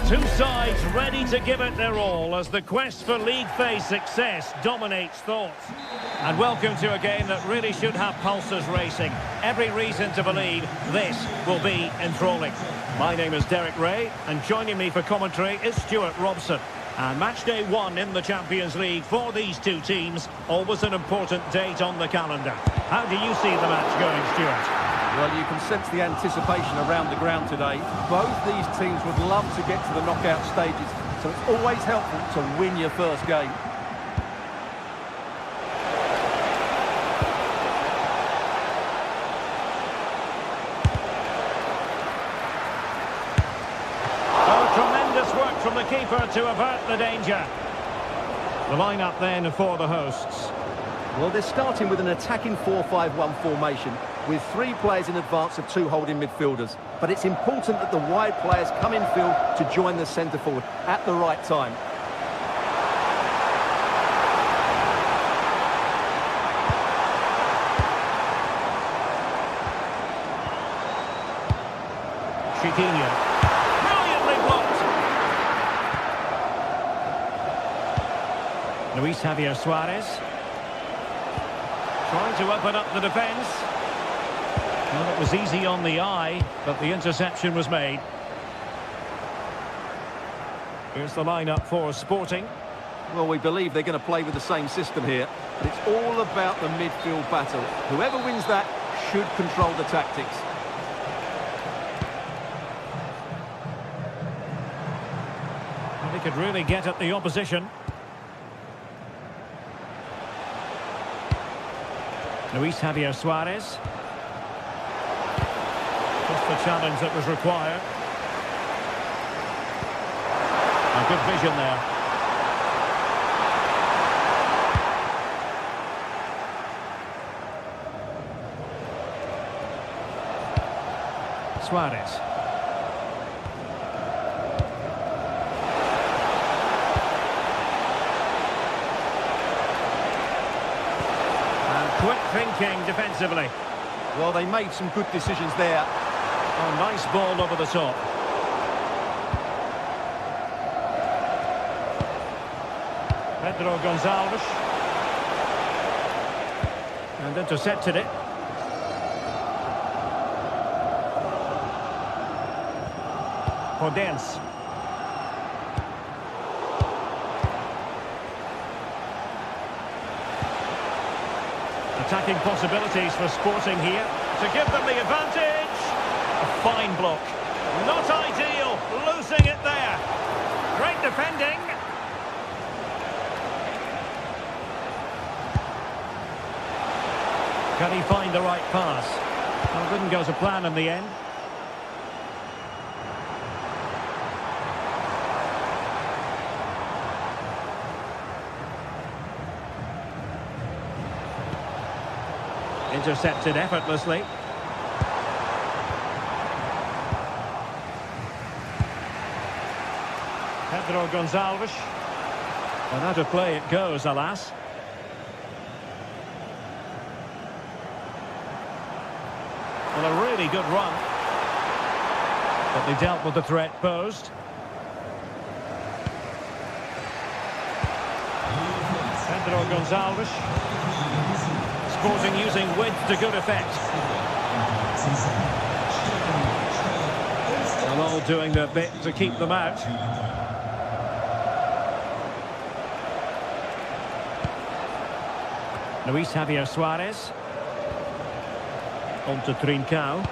two sides ready to give it their all as the quest for league phase success dominates thoughts. And welcome to a game that really should have pulses racing. Every reason to believe this will be enthralling. My name is Derek Ray, and joining me for commentary is Stuart Robson. And match day 1 in the Champions League for these two teams, always an important date on the calendar. How do you see the match going, Stuart? Well, you can sense the anticipation around the ground today. Both these teams would love to get to the knockout stages, so it's always helpful to win your first game. Oh, tremendous work from the keeper to avert the danger. The line-up then for the hosts. Well, they're starting with an attacking 4-5-1 formation with 3 players in advance of 2 holding midfielders. But it's important that the wide players come in field to join the centre forward at the right time. Chiquinho. Brilliantly blocked. Luis Javier Suarez. Trying to open up the defence. Well, it was easy on the eye, but the interception was made. Here's the lineup for Sporting. Well, we believe they're going to play with the same system here, but it's all about the midfield battle. Whoever wins that should control the tactics. Well, they could really get at the opposition. Luis Javier Suarez. Just the challenge that was required. A good vision there. Suarez. Quick thinking defensively. Well, they made some good decisions there. Oh, nice ball over the top. Pedro Gonzalez. And intercepted it. Podence. Attacking possibilities for Sporting here to give them the advantage. A fine block. Not ideal. Losing it there. Great defending. Can he find the right pass? Well, didn't go to plan in the end. Intercepted effortlessly. Pedro Gonzalez. And out of play it goes, alas. Well, a really good run. But they dealt with the threat posed. Pedro Gonzalez. Sporting using width to good effect. And all doing their bit to keep them out. Luis Javier Suarez. On to Trincao.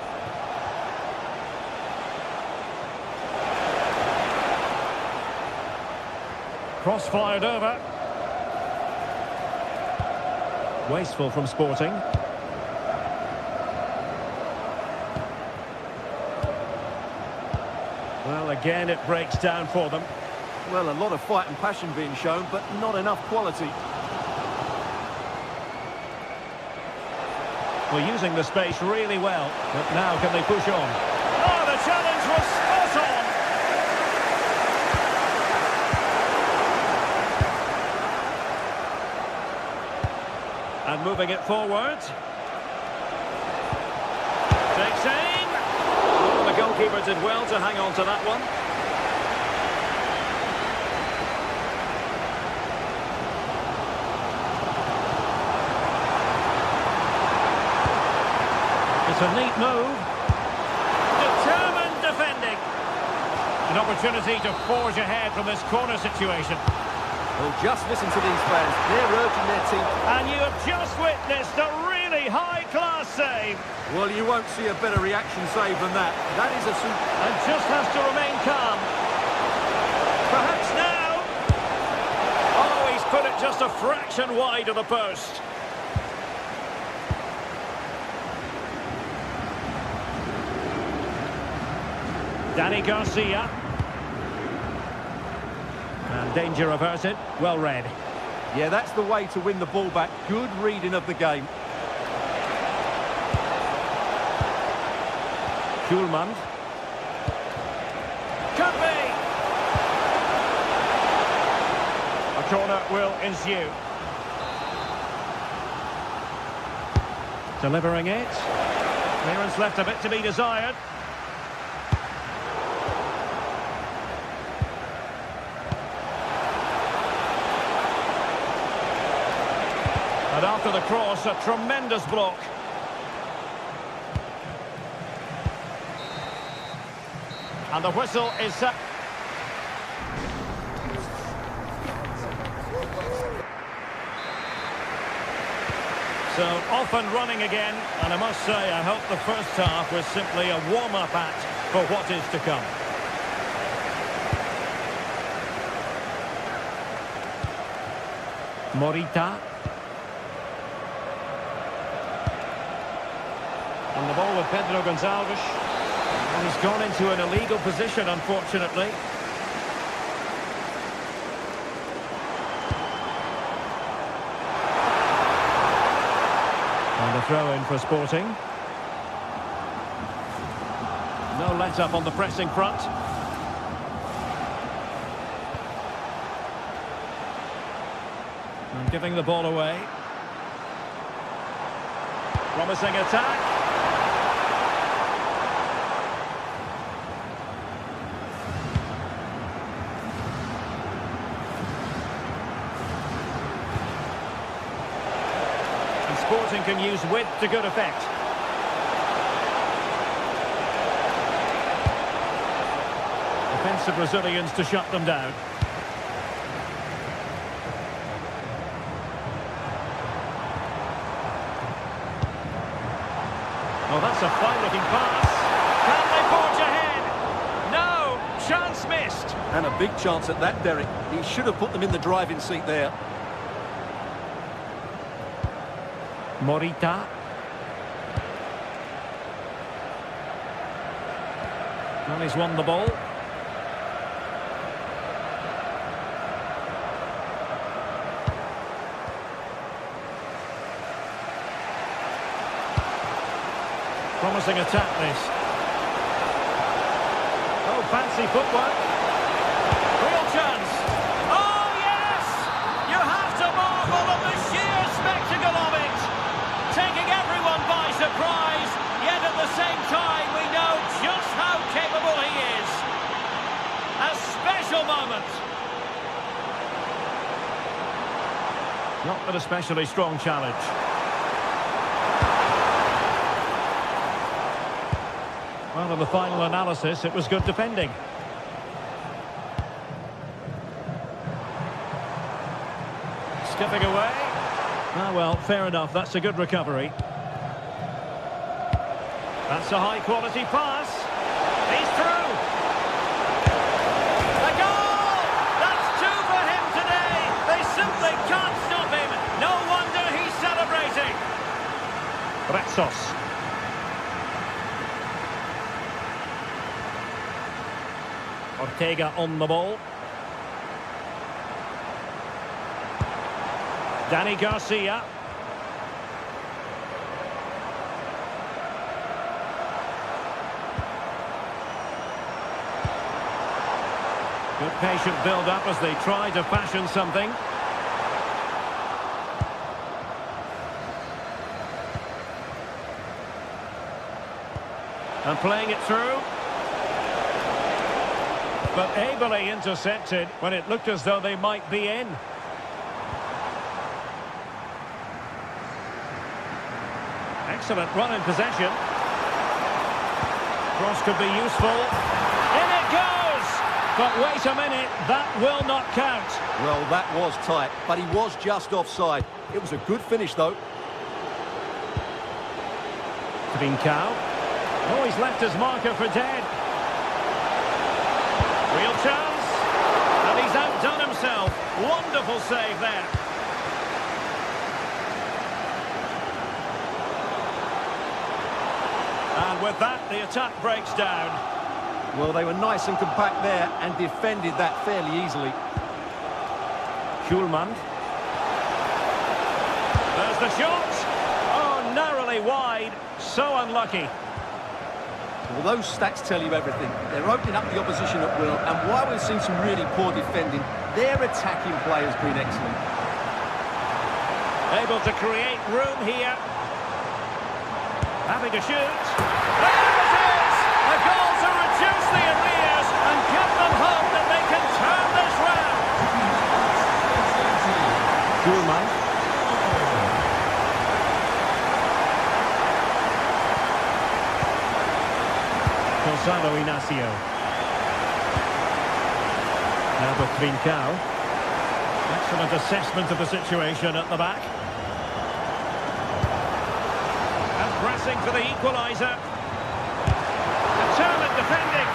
Cross fired over. Wasteful from Sporting. Well, again, it breaks down for them. Well, a lot of fight and passion being shown, but not enough quality. Well, using the space really well, but now can they push on? Oh, the challenge was spot on! And moving it forward. Takes aim! Oh, the goalkeeper did well to hang on to that one. It's a neat move. Determined defending. An opportunity to forge ahead from this corner situation. Well, just listen to these fans. They're urging their team. And you have just witnessed a really absolutely high-class save. Well, you won't see a better reaction save than that. That is a super... And just has to remain calm. Perhaps now. Oh, he's put it just a fraction wide of the post. Danny Garcia. And danger averted. Well read. Yeah, that's the way to win the ball back. Good reading of the game. Schulman. Could be. A corner will ensue. Delivering it. Clearance left a bit to be desired. And after the cross, a tremendous block. And the whistle is set. So off and running again, and I must say I hope the first half was simply a warm-up act for what is to come. Morita. And the ball with Pedro Gonçalves. And he's gone into an illegal position, unfortunately. And a throw-in for Sporting. No let-up on the pressing front. And giving the ball away. Promising attack. Sporting can use width to good effect. Defensive Brazilians to shut them down. Oh, that's a fine-looking pass. Can they forge ahead? No, chance missed. And a big chance at that, Derek. He should have put them in the driving seat there. Morita. Well, he's won the ball. Promising attack, this. Oh, fancy footwork. Real chance. Oh, yes! You have to marvel at the sheer spectacle of it. Taking everyone by surprise, yet at the same time we know just how capable he is. A special moment. Not an especially strong challenge. Well, in the final analysis, it was good defending. Skipping away. Ah, well, fair enough. That's a good recovery. That's a high-quality pass. He's through. A goal! That's two for him today. They simply can't stop him. No wonder he's celebrating. Retsos. Ortega on the ball. Danny Garcia. Good patient build-up as they try to fashion something. And playing it through. But ably intercepted when it looked as though they might be in. Excellent run in possession. Cross could be useful. In it goes! But wait a minute, that will not count. Well, that was tight, but he was just offside. It was a good finish, though. Trincao. Oh, he's left his marker for dead. Real chance. And he's outdone himself. Wonderful save there. And with that, the attack breaks down. Well, they were nice and compact there and defended that fairly easily. Schulman. There's the shot. Oh, narrowly wide. So unlucky. Well, those stats tell you everything. They're opening up the opposition at will, and while we've seen some really poor defending, their attacking play has been excellent. Able to create room here. Having to shoot. There it is! A goal to reduce the arrears and give them hope that they can turn this round. Schulman. Gonzalo Inacio. Now with Trincao. Excellent assessment of the situation at the back. And pressing for the equaliser. Determined defending.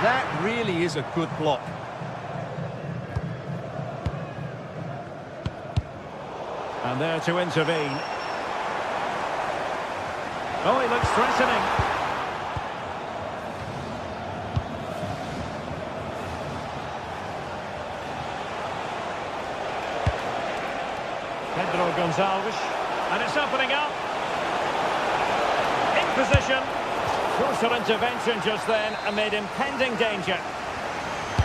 That really is a good block. And there to intervene. Oh, he looks threatening. Pedro Gonzalez, and it's opening up. In position. Crucial intervention just then amid impending danger.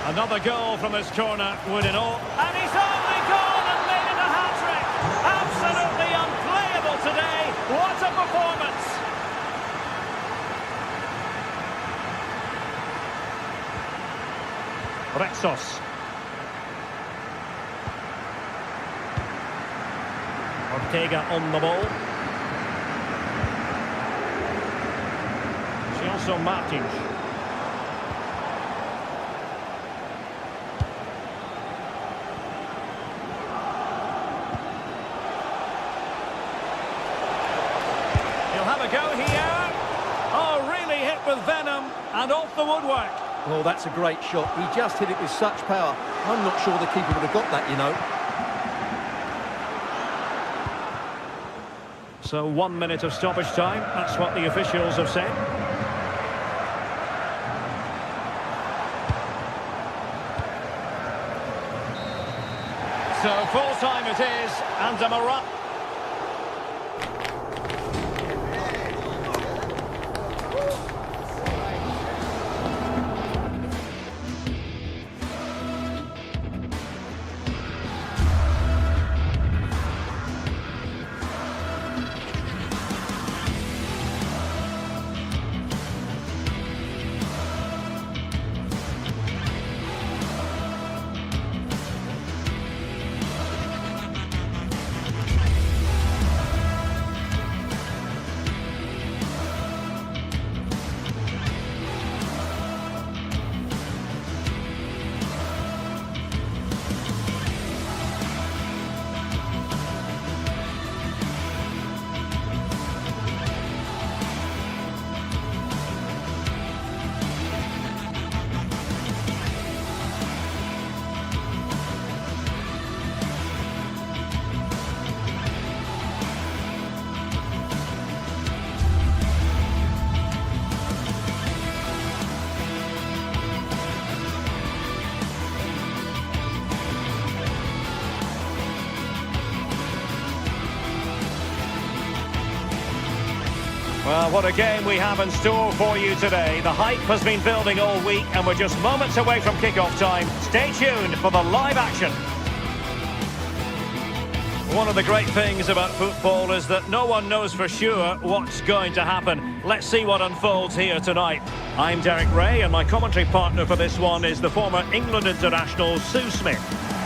Another goal from his corner would in all. And he's only gone and made it a hat-trick. Absolutely unplayable today. What a performance. Rexos. Ortega on the ball. Celso Martins. He'll have a go here. Oh, really hit with venom and off the woodwork. Well, that's a great shot. He just hit it with such power. I'm not sure the keeper would have got that, you know. So 1 minute of stoppage time, that's what the officials have said. So full time it is, and a Marat. Well, what a game we have in store for you today. The hype has been building all week and we're just moments away from kick-off time. Stay tuned for the live action. One of the great things about football is that no one knows for sure what's going to happen. Let's see what unfolds here tonight. I'm Derek Ray and my commentary partner for this one is the former England international Sue Smith.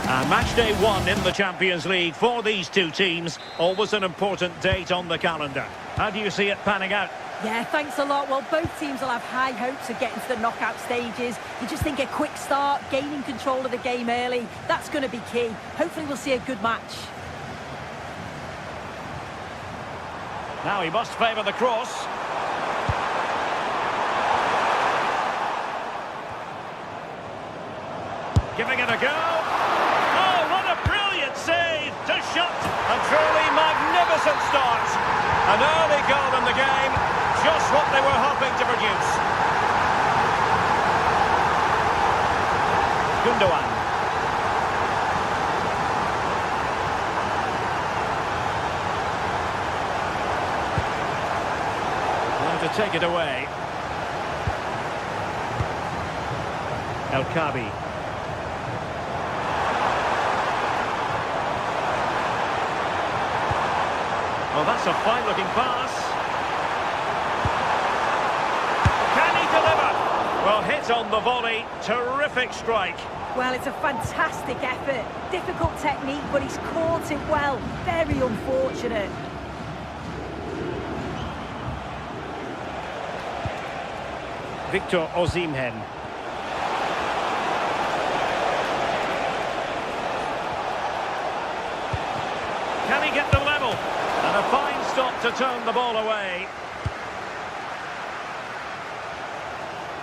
And match day 1 in the Champions League for these two teams. Always an important date on the calendar. How do you see it panning out? Yeah, thanks a lot. Well, both teams will have high hopes of getting to the knockout stages. You just think a quick start, gaining control of the game early, that's going to be key. Hopefully we'll see a good match. Now he must favour the cross. Giving it a go. Oh, what a brilliant save to shut. A truly magnificent start. An early goal in the game. Just what they were hoping to produce. Gundogan. To take it away. El Kabi. Oh, that's a fine-looking pass. Can he deliver? Well, hit on the volley. Terrific strike. Well, it's a fantastic effort. Difficult technique, but he's caught it well. Very unfortunate. Victor Osimhen. Can he get the level? And a fine stop to turn the ball away.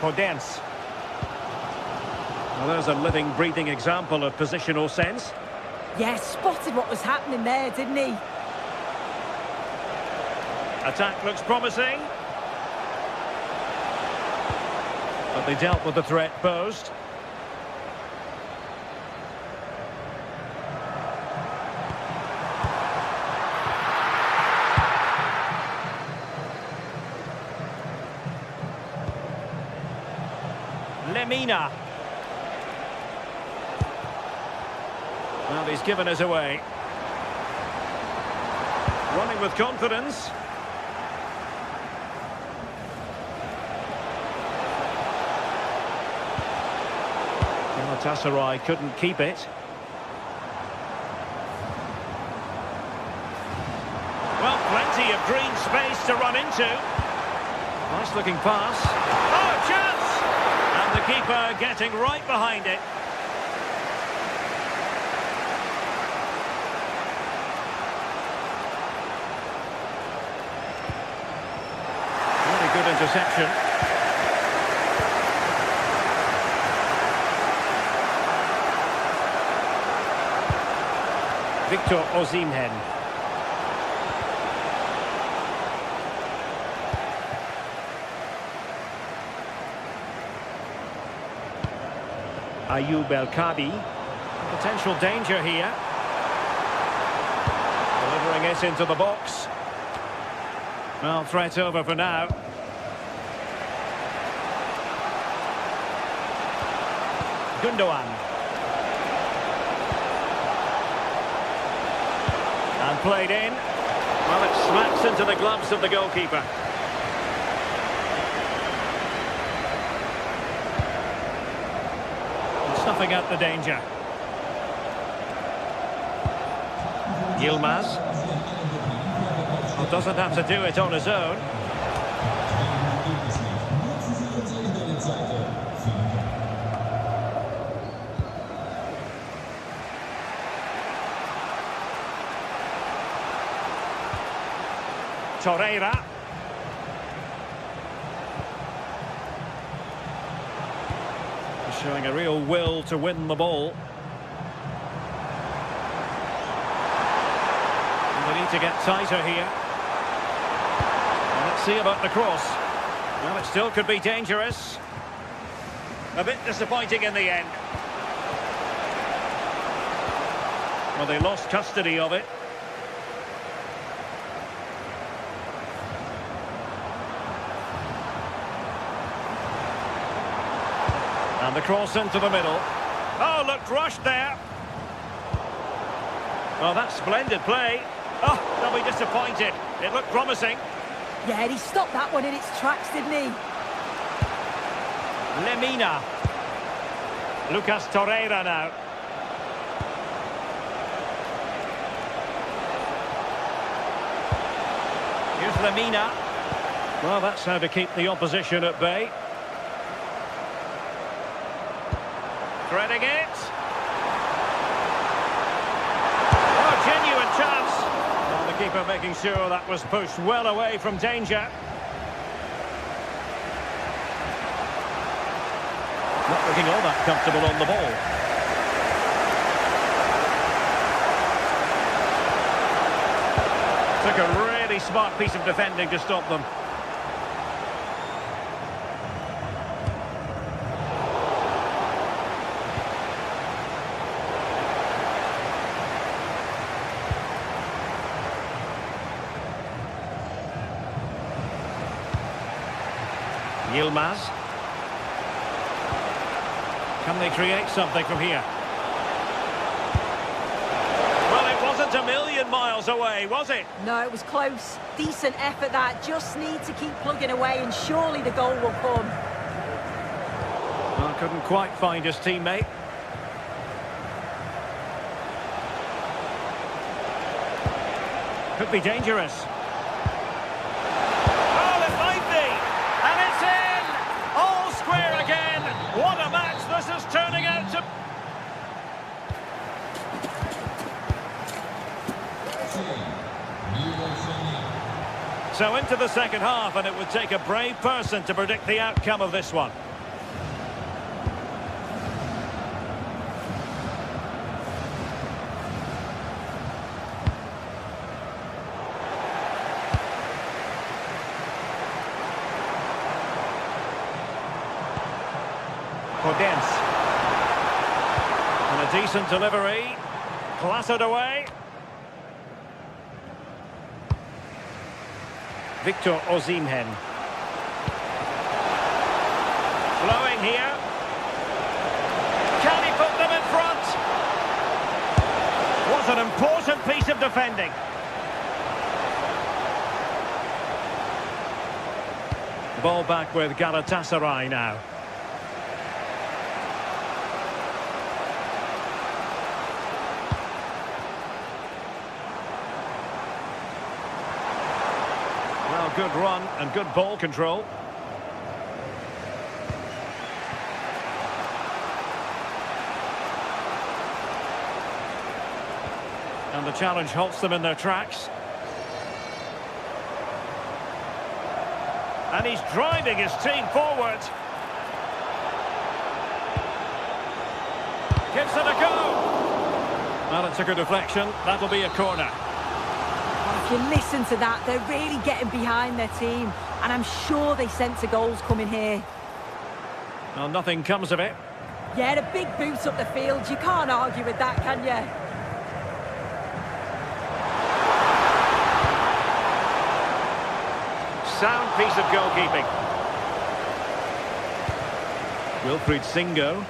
Podence. Well, there's a living, breathing example of positional sense. Yes, spotted what was happening there, didn't he? Attack looks promising. But they dealt with the threat posed. Lemina. Well, he's given us away. Running with confidence. Galatasaray couldn't keep it. Well, plenty of green space to run into. Nice looking pass. Oh, chance! And the keeper getting right behind it. Very good interception. Victor Osimhen. Ayoub El Kabi. Potential danger here. Delivering it into the box. Well, threat over for now. Gundogan. And played in. Well, it smacks into the gloves of the goalkeeper. Snuffing out the danger. Yilmaz. Well, doesn't have to do it on his own. Torreira. Showing a real will to win the ball. And they need to get tighter here. And let's see about the cross. Well, it still could be dangerous. A bit disappointing in the end. Well, they lost custody of it. And the cross into the middle. Oh, looked rushed there. Well, that's splendid play. Oh, they'll be disappointed. It looked promising. Yeah, he stopped that one in its tracks, didn't he? Lemina. Lucas Torreira now. Here's Lemina. Well, that's how to keep the opposition at bay. Threading it. Oh, genuine chance. Well, the keeper making sure that was pushed well away from danger. Not looking all that comfortable on the ball. took a really smart piece of defending to stop them. Yilmaz. Can they create something from here? Well, it wasn't a million miles away, was it? No, it was close. Decent effort that. Just need to keep plugging away and surely the goal will come. Well, couldn't quite find his teammate. Could be dangerous. Oh, it might be! And it's in! All square again! What a match this is turning out to... So into the second half, and it would take a brave person to predict the outcome of this one. Podence. And a decent delivery. Clattered away. Victor Osimhen. Flowing here. Can he put them in front? Was an important piece of defending. Ball back with Galatasaray now. Well, good run and good ball control. And the challenge halts them in their tracks. And he's driving his team forward. Gives it a go. Well, it took a deflection. That'll be a corner. If you listen to that, they're really getting behind their team. And I'm sure they sense a goal's coming here. Well, nothing comes of it. Yeah, a big boot up the field. You can't argue with that, can you? Sound piece of goalkeeping. Wilfried Singo.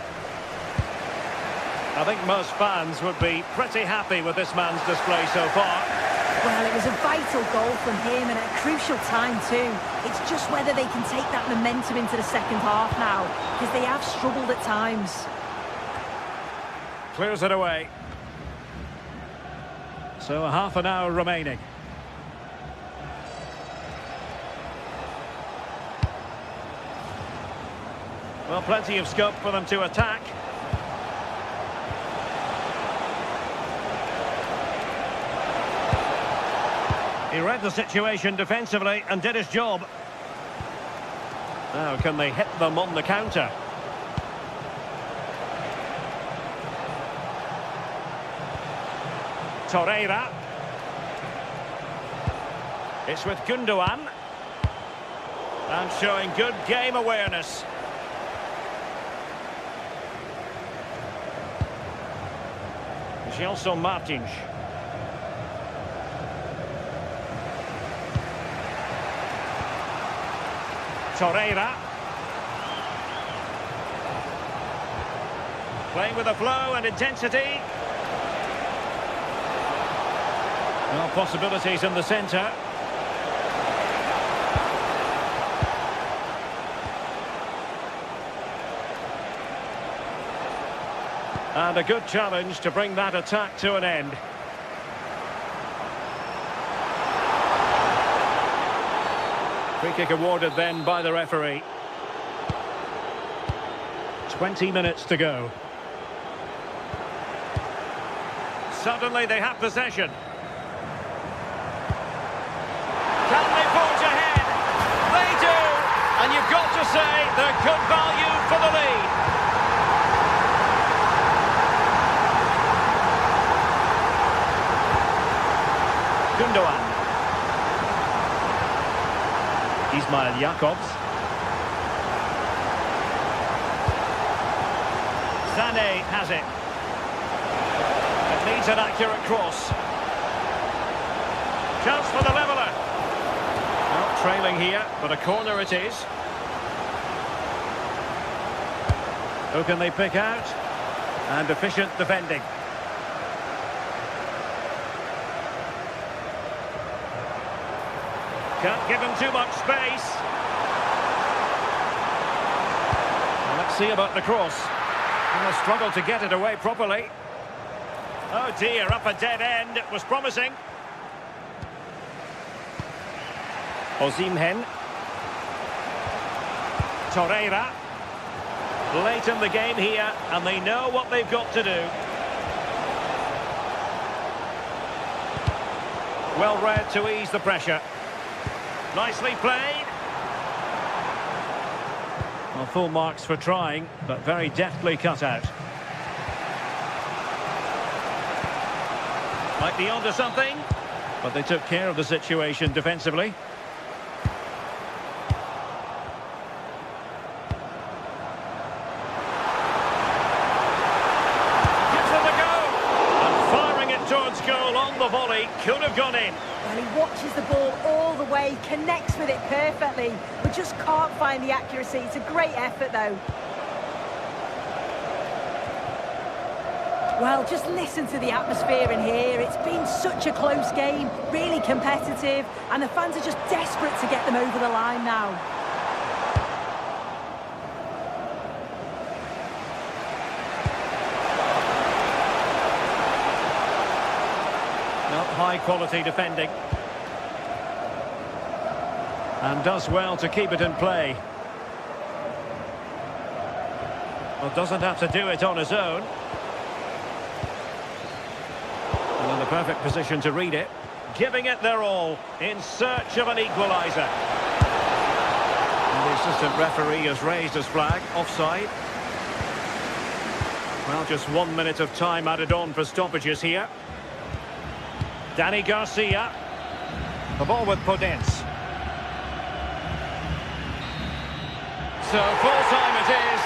I think most fans would be pretty happy with this man's display so far. Well, it was a vital goal from him and at a crucial time too. It's just whether they can take that momentum into the second half now, because they have struggled at times. Clears it away. So a half an hour remaining. Well, plenty of scope for them to attack. He read the situation defensively and did his job. Now, can they hit them on the counter? Torreira. It's with Gundogan. And showing good game awareness. Gelson Martins. Torreira. Playing with a flow and intensity. Well, possibilities in the centre. And a good challenge to bring that attack to an end. Free kick awarded then by the referee. 20 minutes to go. Suddenly they have possession. Can they forge ahead? They do! And you've got to say they're good value for the lead. Gundogan. Ismail Jakobs. Sané has it. It needs an accurate cross. Chance for the leveller. Not trailing here, but a corner it is. Who can they pick out? And efficient defending. Can't give him too much space. Well, let's see about the cross. And they'll struggle to get it away properly. Oh dear, up a dead end. It was promising. Osimhen. Torreira. Late in the game here, and they know what they've got to do. Well read to ease the pressure. Nicely played. Well, full marks for trying, but very deftly cut out. Might be onto something, but they took care of the situation defensively. Gives them a go, and firing it towards goal on the volley, could have gone in. Well, he watches the ball all the way, connects with it perfectly, but just can't find the accuracy. It's a great effort, though. Well, just listen to the atmosphere in here. It's been such a close game, really competitive, and the fans are just desperate to get them over the line now. High-quality defending. And does well to keep it in play. Well, doesn't have to do it on his own. And in the perfect position to read it. Giving it their all in search of an equaliser. And the assistant referee has raised his flag. Offside. Well, just 1 minute of time added on for stoppages here. Danny Garcia. The ball with Podence. So full time it is.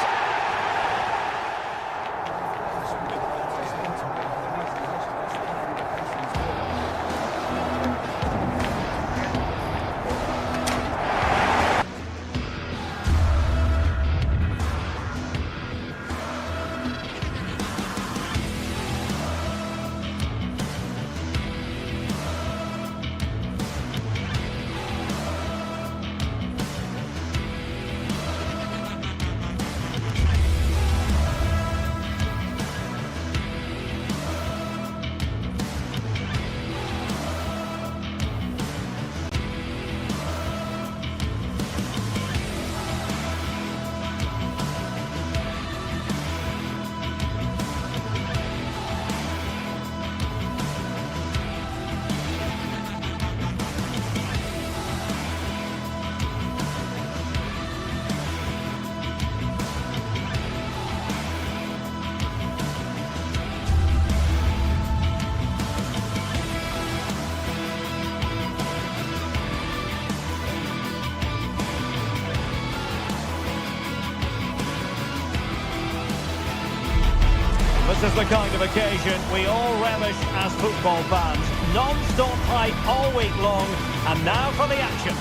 This is the kind of occasion we all relish as football fans. Non-stop hype all week long, and now for the action.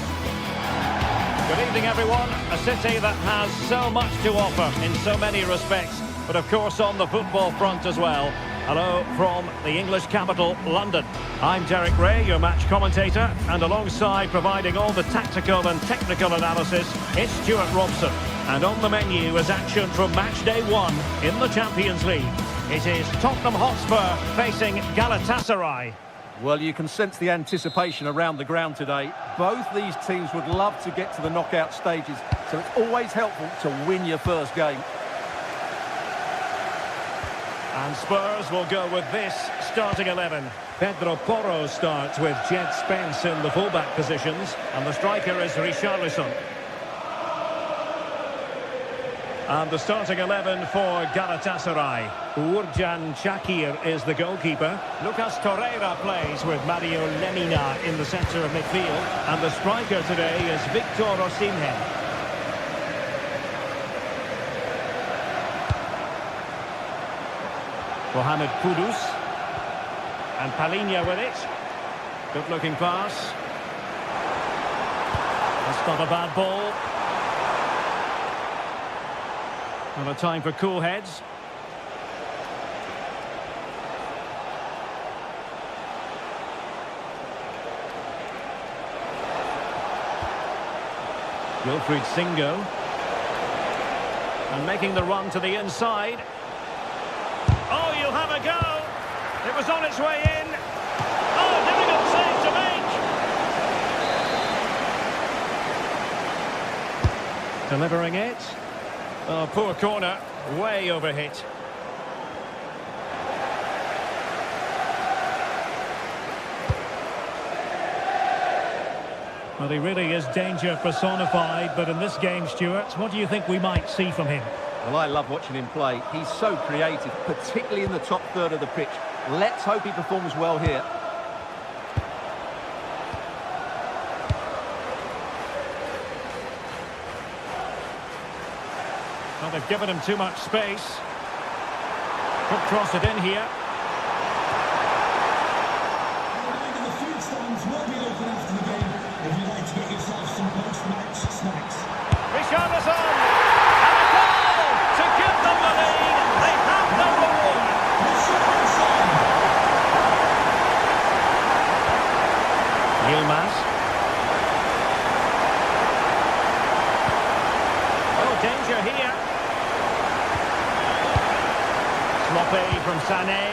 Good evening, everyone. A city that has so much to offer in so many respects, but of course on the football front as well. Hello from the English capital, London. I'm Derek Ray, your match commentator, and alongside providing all the tactical and technical analysis, it's Stuart Robson. And on the menu is action from match day 1 in the Champions League. It is Tottenham Hotspur facing Galatasaray. Well, you can sense the anticipation around the ground today. Both these teams would love to get to the knockout stages, so it's always helpful to win your first game. And Spurs will go with this starting 11. Pedro Porro starts with Jed Spence in the fullback positions, and the striker is Richarlison. And the starting 11 for Galatasaray. Uğurcan Çakır is the goalkeeper. Lucas Torreira plays with Mario Lemina in the centre of midfield. And the striker today is Victor Osimhen. Mohamed Kudus. And Palhinha with it. Good-looking pass. That's not a bad ball. Not a time for cool heads. Wilfried Singo. And making the run to the inside. Oh, you'll have a go. It was on its way in. Oh, difficult save to make. Delivering it. Oh, poor corner. Way overhit. Well, he really is danger personified, but in this game, Stuart, what do you think we might see from him? Well, I love watching him play. He's so creative, particularly in the top third of the pitch. Let's hope he performs well here. Well, they've given him too much space. Could cross it in here. The food stands will be open after the game if you'd like to get yourself some post-match snacks. Richarlison! And a goal to give them the lead. They have number one. Yilmaz. Oh, danger here. Sloppy from Sané.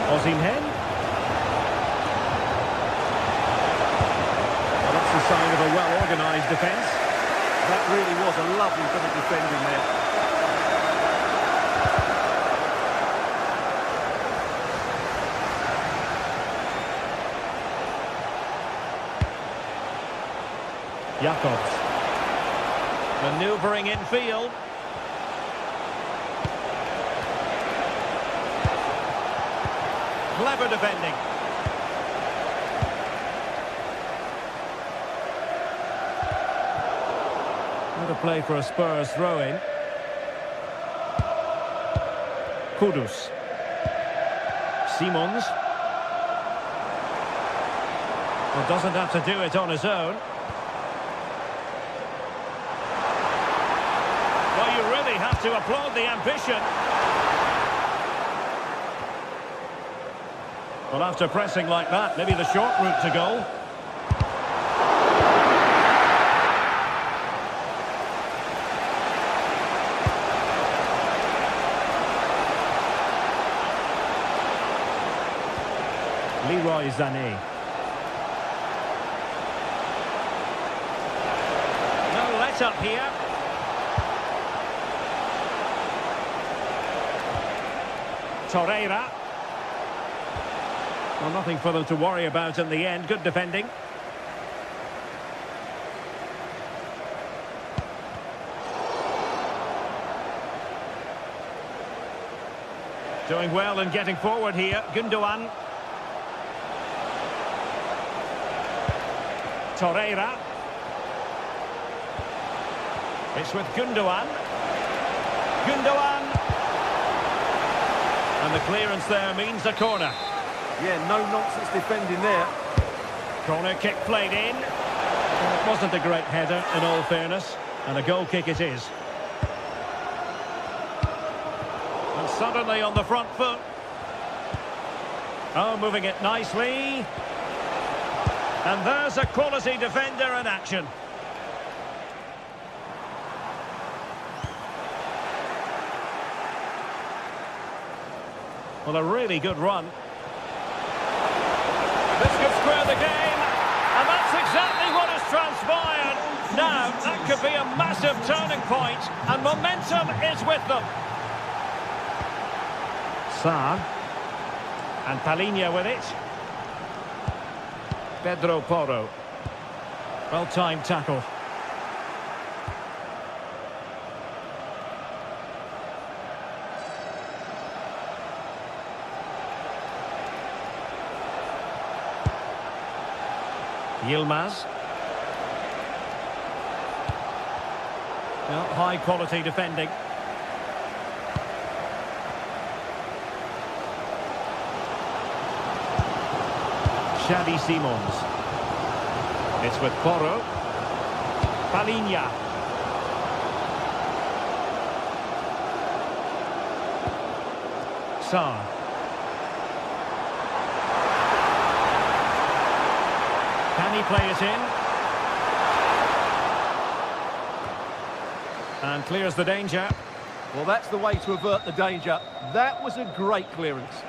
Osimhen. Well, that's the sign of a well-organised defence. That really was a lovely bit of defending there. Jakobs. Manoeuvring infield. Clever defending. What a play for a Spurs throw-in. Kudus. Simons. Well, doesn't have to do it on his own. Well, you really have to applaud the ambition. Well, after pressing like that, maybe the short route to goal. Leroy Sané. No let up here. Torreira. Well, nothing for them to worry about in the end. Good defending. Doing well and getting forward here. Gundogan. Torreira. It's with Gundogan. Gundogan. And the clearance there means a corner. Yeah, no-nonsense defending there. Corner kick played in. Well, it wasn't a great header, in all fairness. And a goal kick it is. And suddenly on the front foot. Oh, moving it nicely. And there's a quality defender in action. Well, a really good run. This could square the game, and that's exactly what has transpired. Now, that could be a massive turning point, and momentum is with them. Sarr. And Palhinha with it. Pedro Porro. Well-timed tackle. Yilmaz. Well, high-quality defending. Xavi Simons. It's with Porro. Palinha. Sarr. Can he play it in? And clears the danger. Well, that's the way to avert the danger. That was a great clearance.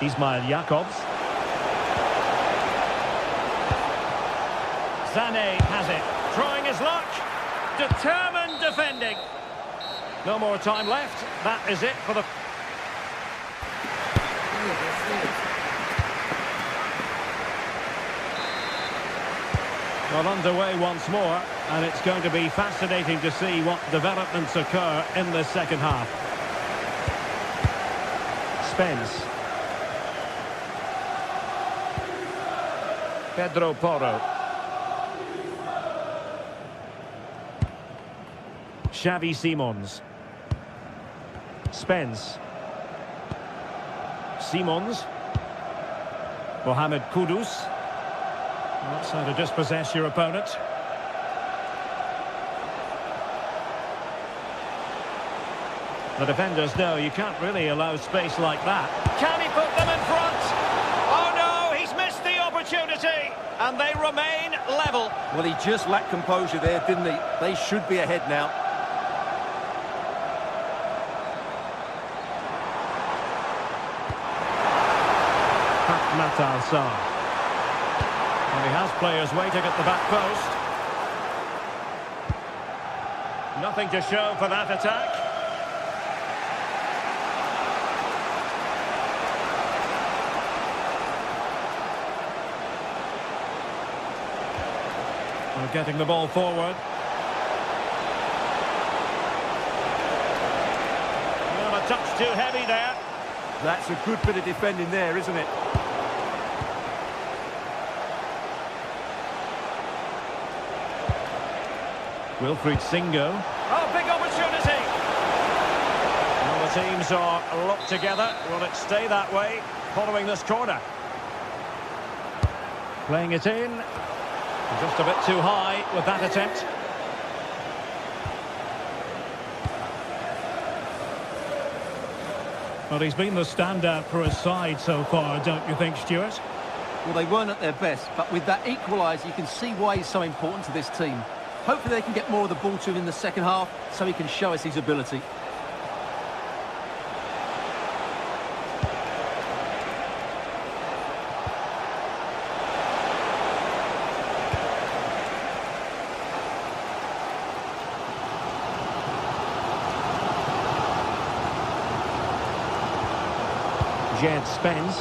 Ismail Jakobs. Sané has it. Trying his luck. Determined defending. No more time left. That is it for the... Well, underway once more, and it's going to be fascinating to see what developments occur in the second half. Spence. Pedro Porro. Xavi Simons. Spence. Simons. Mohamed Kudus. That's how to dispossess your opponent. The defenders know you can't really allow space like that. Can he put them in front? Oh no, he's missed the opportunity. And they remain level. Well, he just lacked composure there, didn't he? They should be ahead now. Matar Sarr. And he has players waiting at the back post. Nothing to show for that attack. We're getting the ball forward. Well, a touch too heavy there. That's a good bit of defending there, isn't it? Wilfried Singo. Oh, big opportunity! Well, the teams are locked together. Will it stay that way following this corner? Playing it in. Just a bit too high with that attempt. Well, he's been the standout for his side so far, don't you think, Stuart? Well, they weren't at their best, but with that equaliser, you can see why he's so important to this team. Hopefully they can get more of the ball to him in the second half so he can show us his ability. Jed Spence.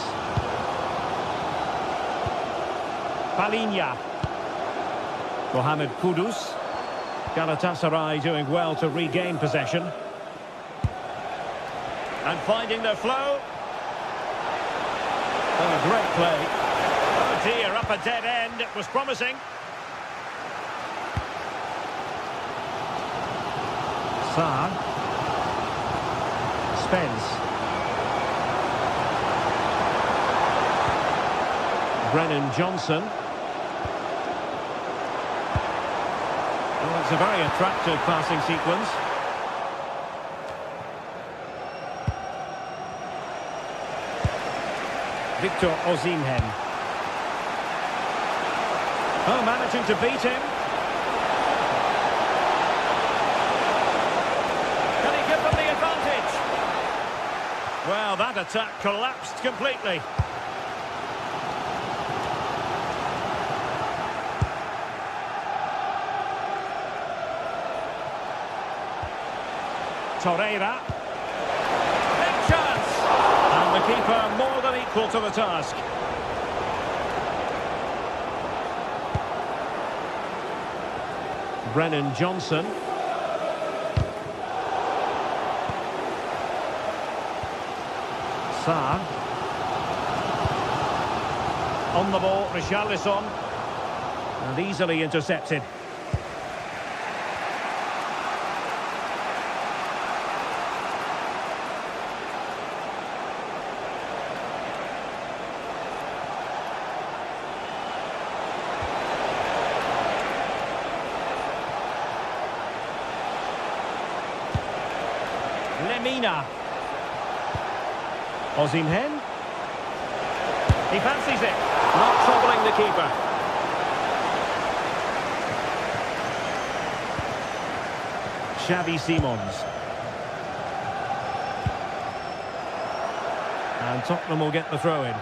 Palinha. Mohamed Kudus. Galatasaray doing well to regain possession. And finding their flow. Oh, great play. Oh dear, up a dead end. It was promising. Sarr. Spence. Brennan Johnson. Well, it's a very attractive passing sequence. Victor Osimhen. Oh, managing to beat him. Can he give them the advantage? Well, that attack collapsed completely. Torreira. Big chance! And the keeper more than equal to the task. Brennan Johnson. Sarr. On the ball, Richarlison. And easily intercepted. Lemina. Osimhen. He fancies it. Not troubling the keeper. Xavi Simons. And Tottenham will get the throw in.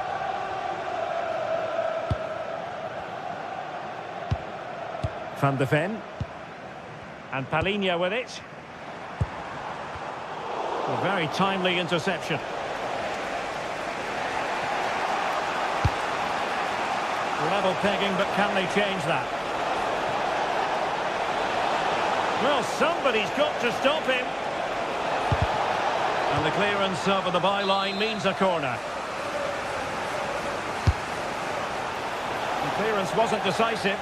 Van de Ven. And Palhinha with it. A very timely interception. Level pegging, but can they change that? Well, somebody's got to stop him. And the clearance over the byline means a corner. The clearance wasn't decisive.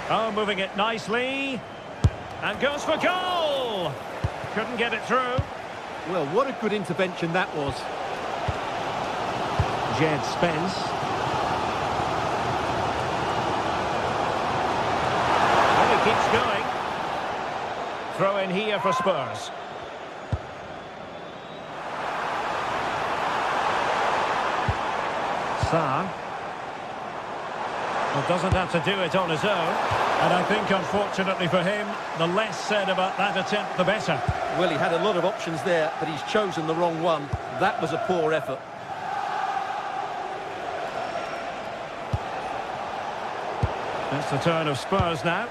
Oh, moving it nicely. And goes for goal! Couldn't get it through. Well, what a good intervention that was. Jed Spence. And he keeps going. Throw in here for Spurs. Sarr. Well, doesn't have to do it on his own. And I think, unfortunately for him, the less said about that attempt, the better. Well, he had a lot of options there, but he's chosen the wrong one. That was a poor effort. That's the turn of Spurs now.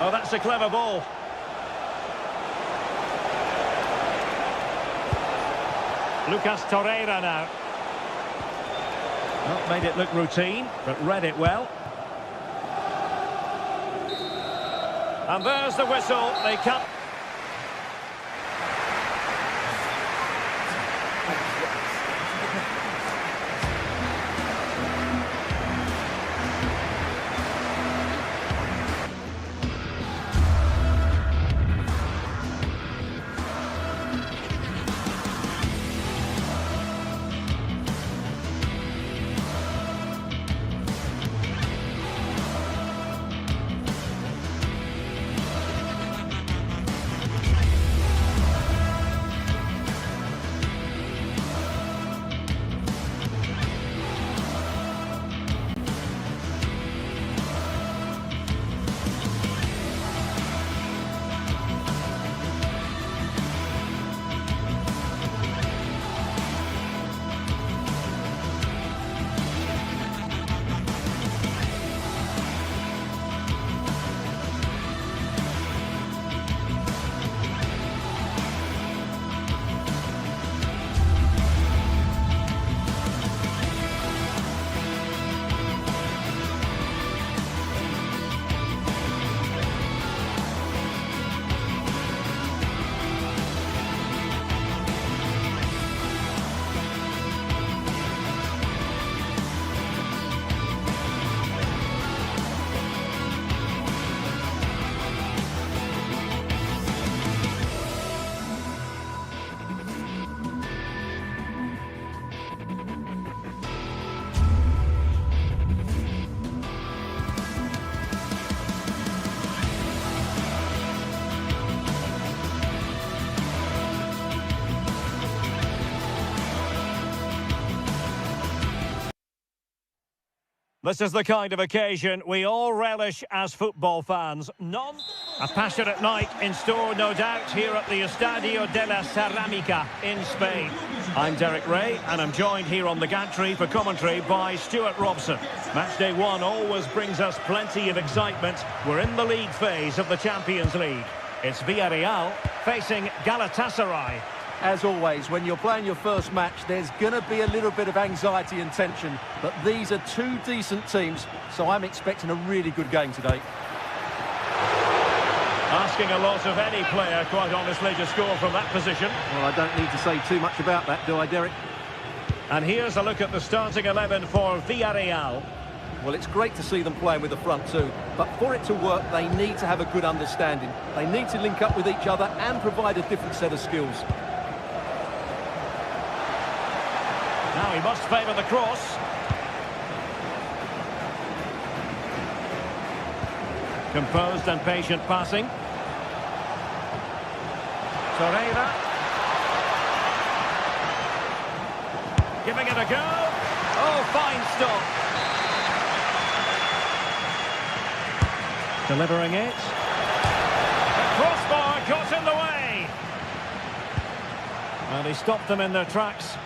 Oh, that's a clever ball. Lucas Torreira now. Not made it look routine, but read it well. And there's the whistle. They come. This is the kind of occasion we all relish as football fans. A passionate night in store, no doubt, here at the Estadio de la Cerámica in Spain. I'm Derek Ray, and I'm joined here on the gantry for commentary by Stuart Robson. Matchday 1 always brings us plenty of excitement. We're in the league phase of the Champions League. It's Villarreal facing Galatasaray. As always, when you're playing your first match, there's going to be a little bit of anxiety and tension. But these are two decent teams, so I'm expecting a really good game today. Asking a lot of any player, quite honestly, to score from that position. Well, I don't need to say too much about that, do I, Derek? And here's a look at the starting 11 for Villarreal. Well, it's great to see them playing with the front two, but for it to work, they need to have a good understanding. They need to link up with each other and provide a different set of skills. Now he must favour the cross. Composed and patient passing. Torreira. Giving it a go. Oh, fine stop. Delivering it. The crossbar got in the way. And he stopped them in their tracks.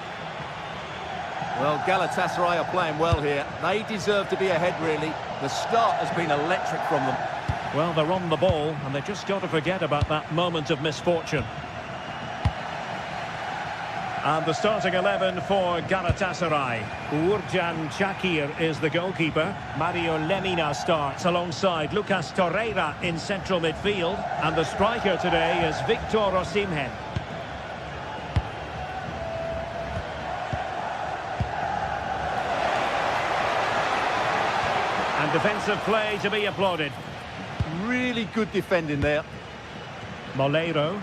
Well, Galatasaray are playing well here. They deserve to be ahead, really. The start has been electric from them. Well, they're on the ball, and they've just got to forget about that moment of misfortune. And the starting 11 for Galatasaray. Uğurcan Çakır is the goalkeeper. Mario Lemina starts alongside Lucas Torreira in central midfield. And the striker today is Victor Osimhen. And defensive play to be applauded. Really good defending there. Moleiro.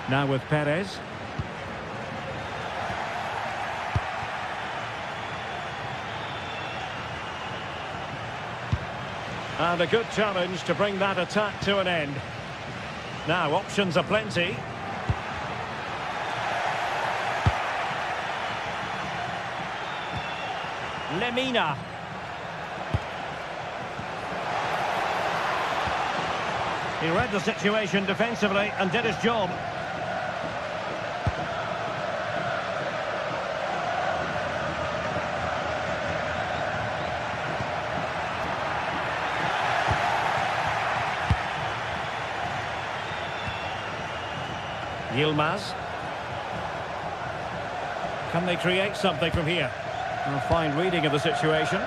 Now with Perez. And a good challenge to bring that attack to an end. Now, options are plenty. Lemina. He read the situation defensively and did his job. Yilmaz. Can they create something from here? A fine reading of the situation.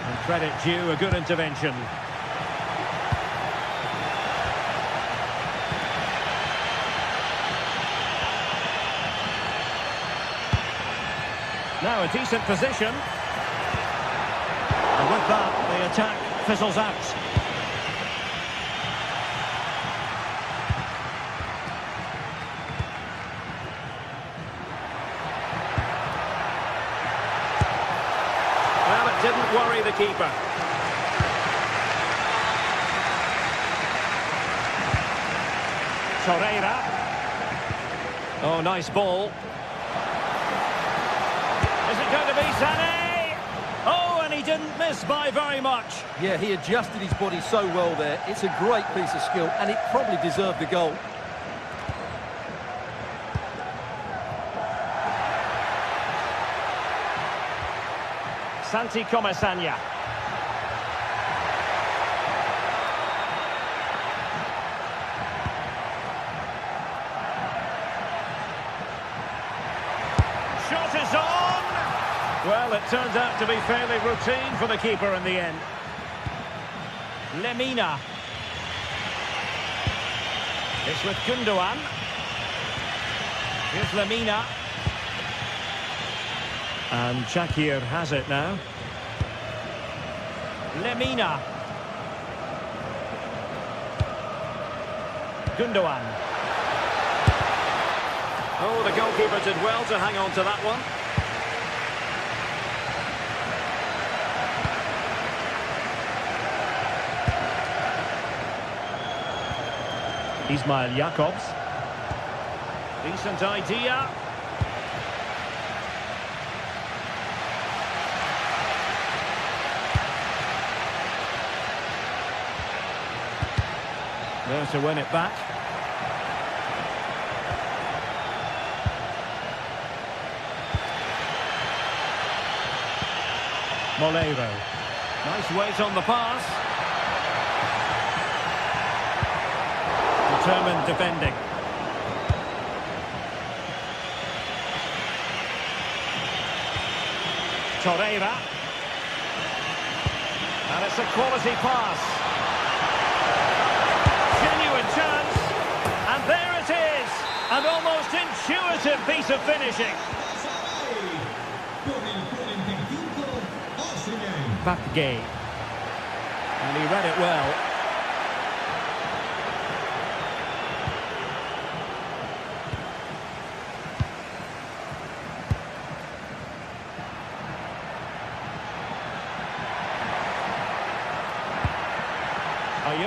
And credit due, a good intervention. Now a decent position. And with that, the attack fizzles out. Well, it didn't worry the keeper. Torreira. Oh, nice ball. Is it going to be Sané? Oh, and he didn't miss by very much. Yeah, he adjusted his body so well there. It's a great piece of skill, and it probably deserved the goal. Santi Comesaña. Shot is on! Well, it turns out to be fairly routine for the keeper in the end. Lemina. It's with Gundogan. Here's Lemina. And Çakır has it now. Lemina. Gundogan. Oh, the goalkeeper did well to hang on to that one. Ismail Jakobs. Decent idea. There to win it back. Moleiro. Nice weight on the pass. Determined defending. Torreira. And it's a quality pass. Genuine chance. And there it is. An almost intuitive piece of finishing. Papgay. And he read it well.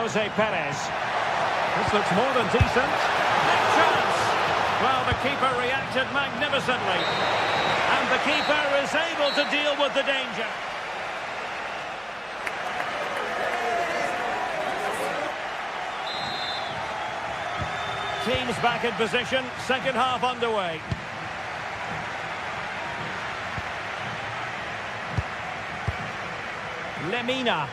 Jose Perez. This looks more than decent. Big chance. Well, the keeper reacted magnificently. And the keeper is able to deal with the danger. Teams back in position. Second half underway. Lemina.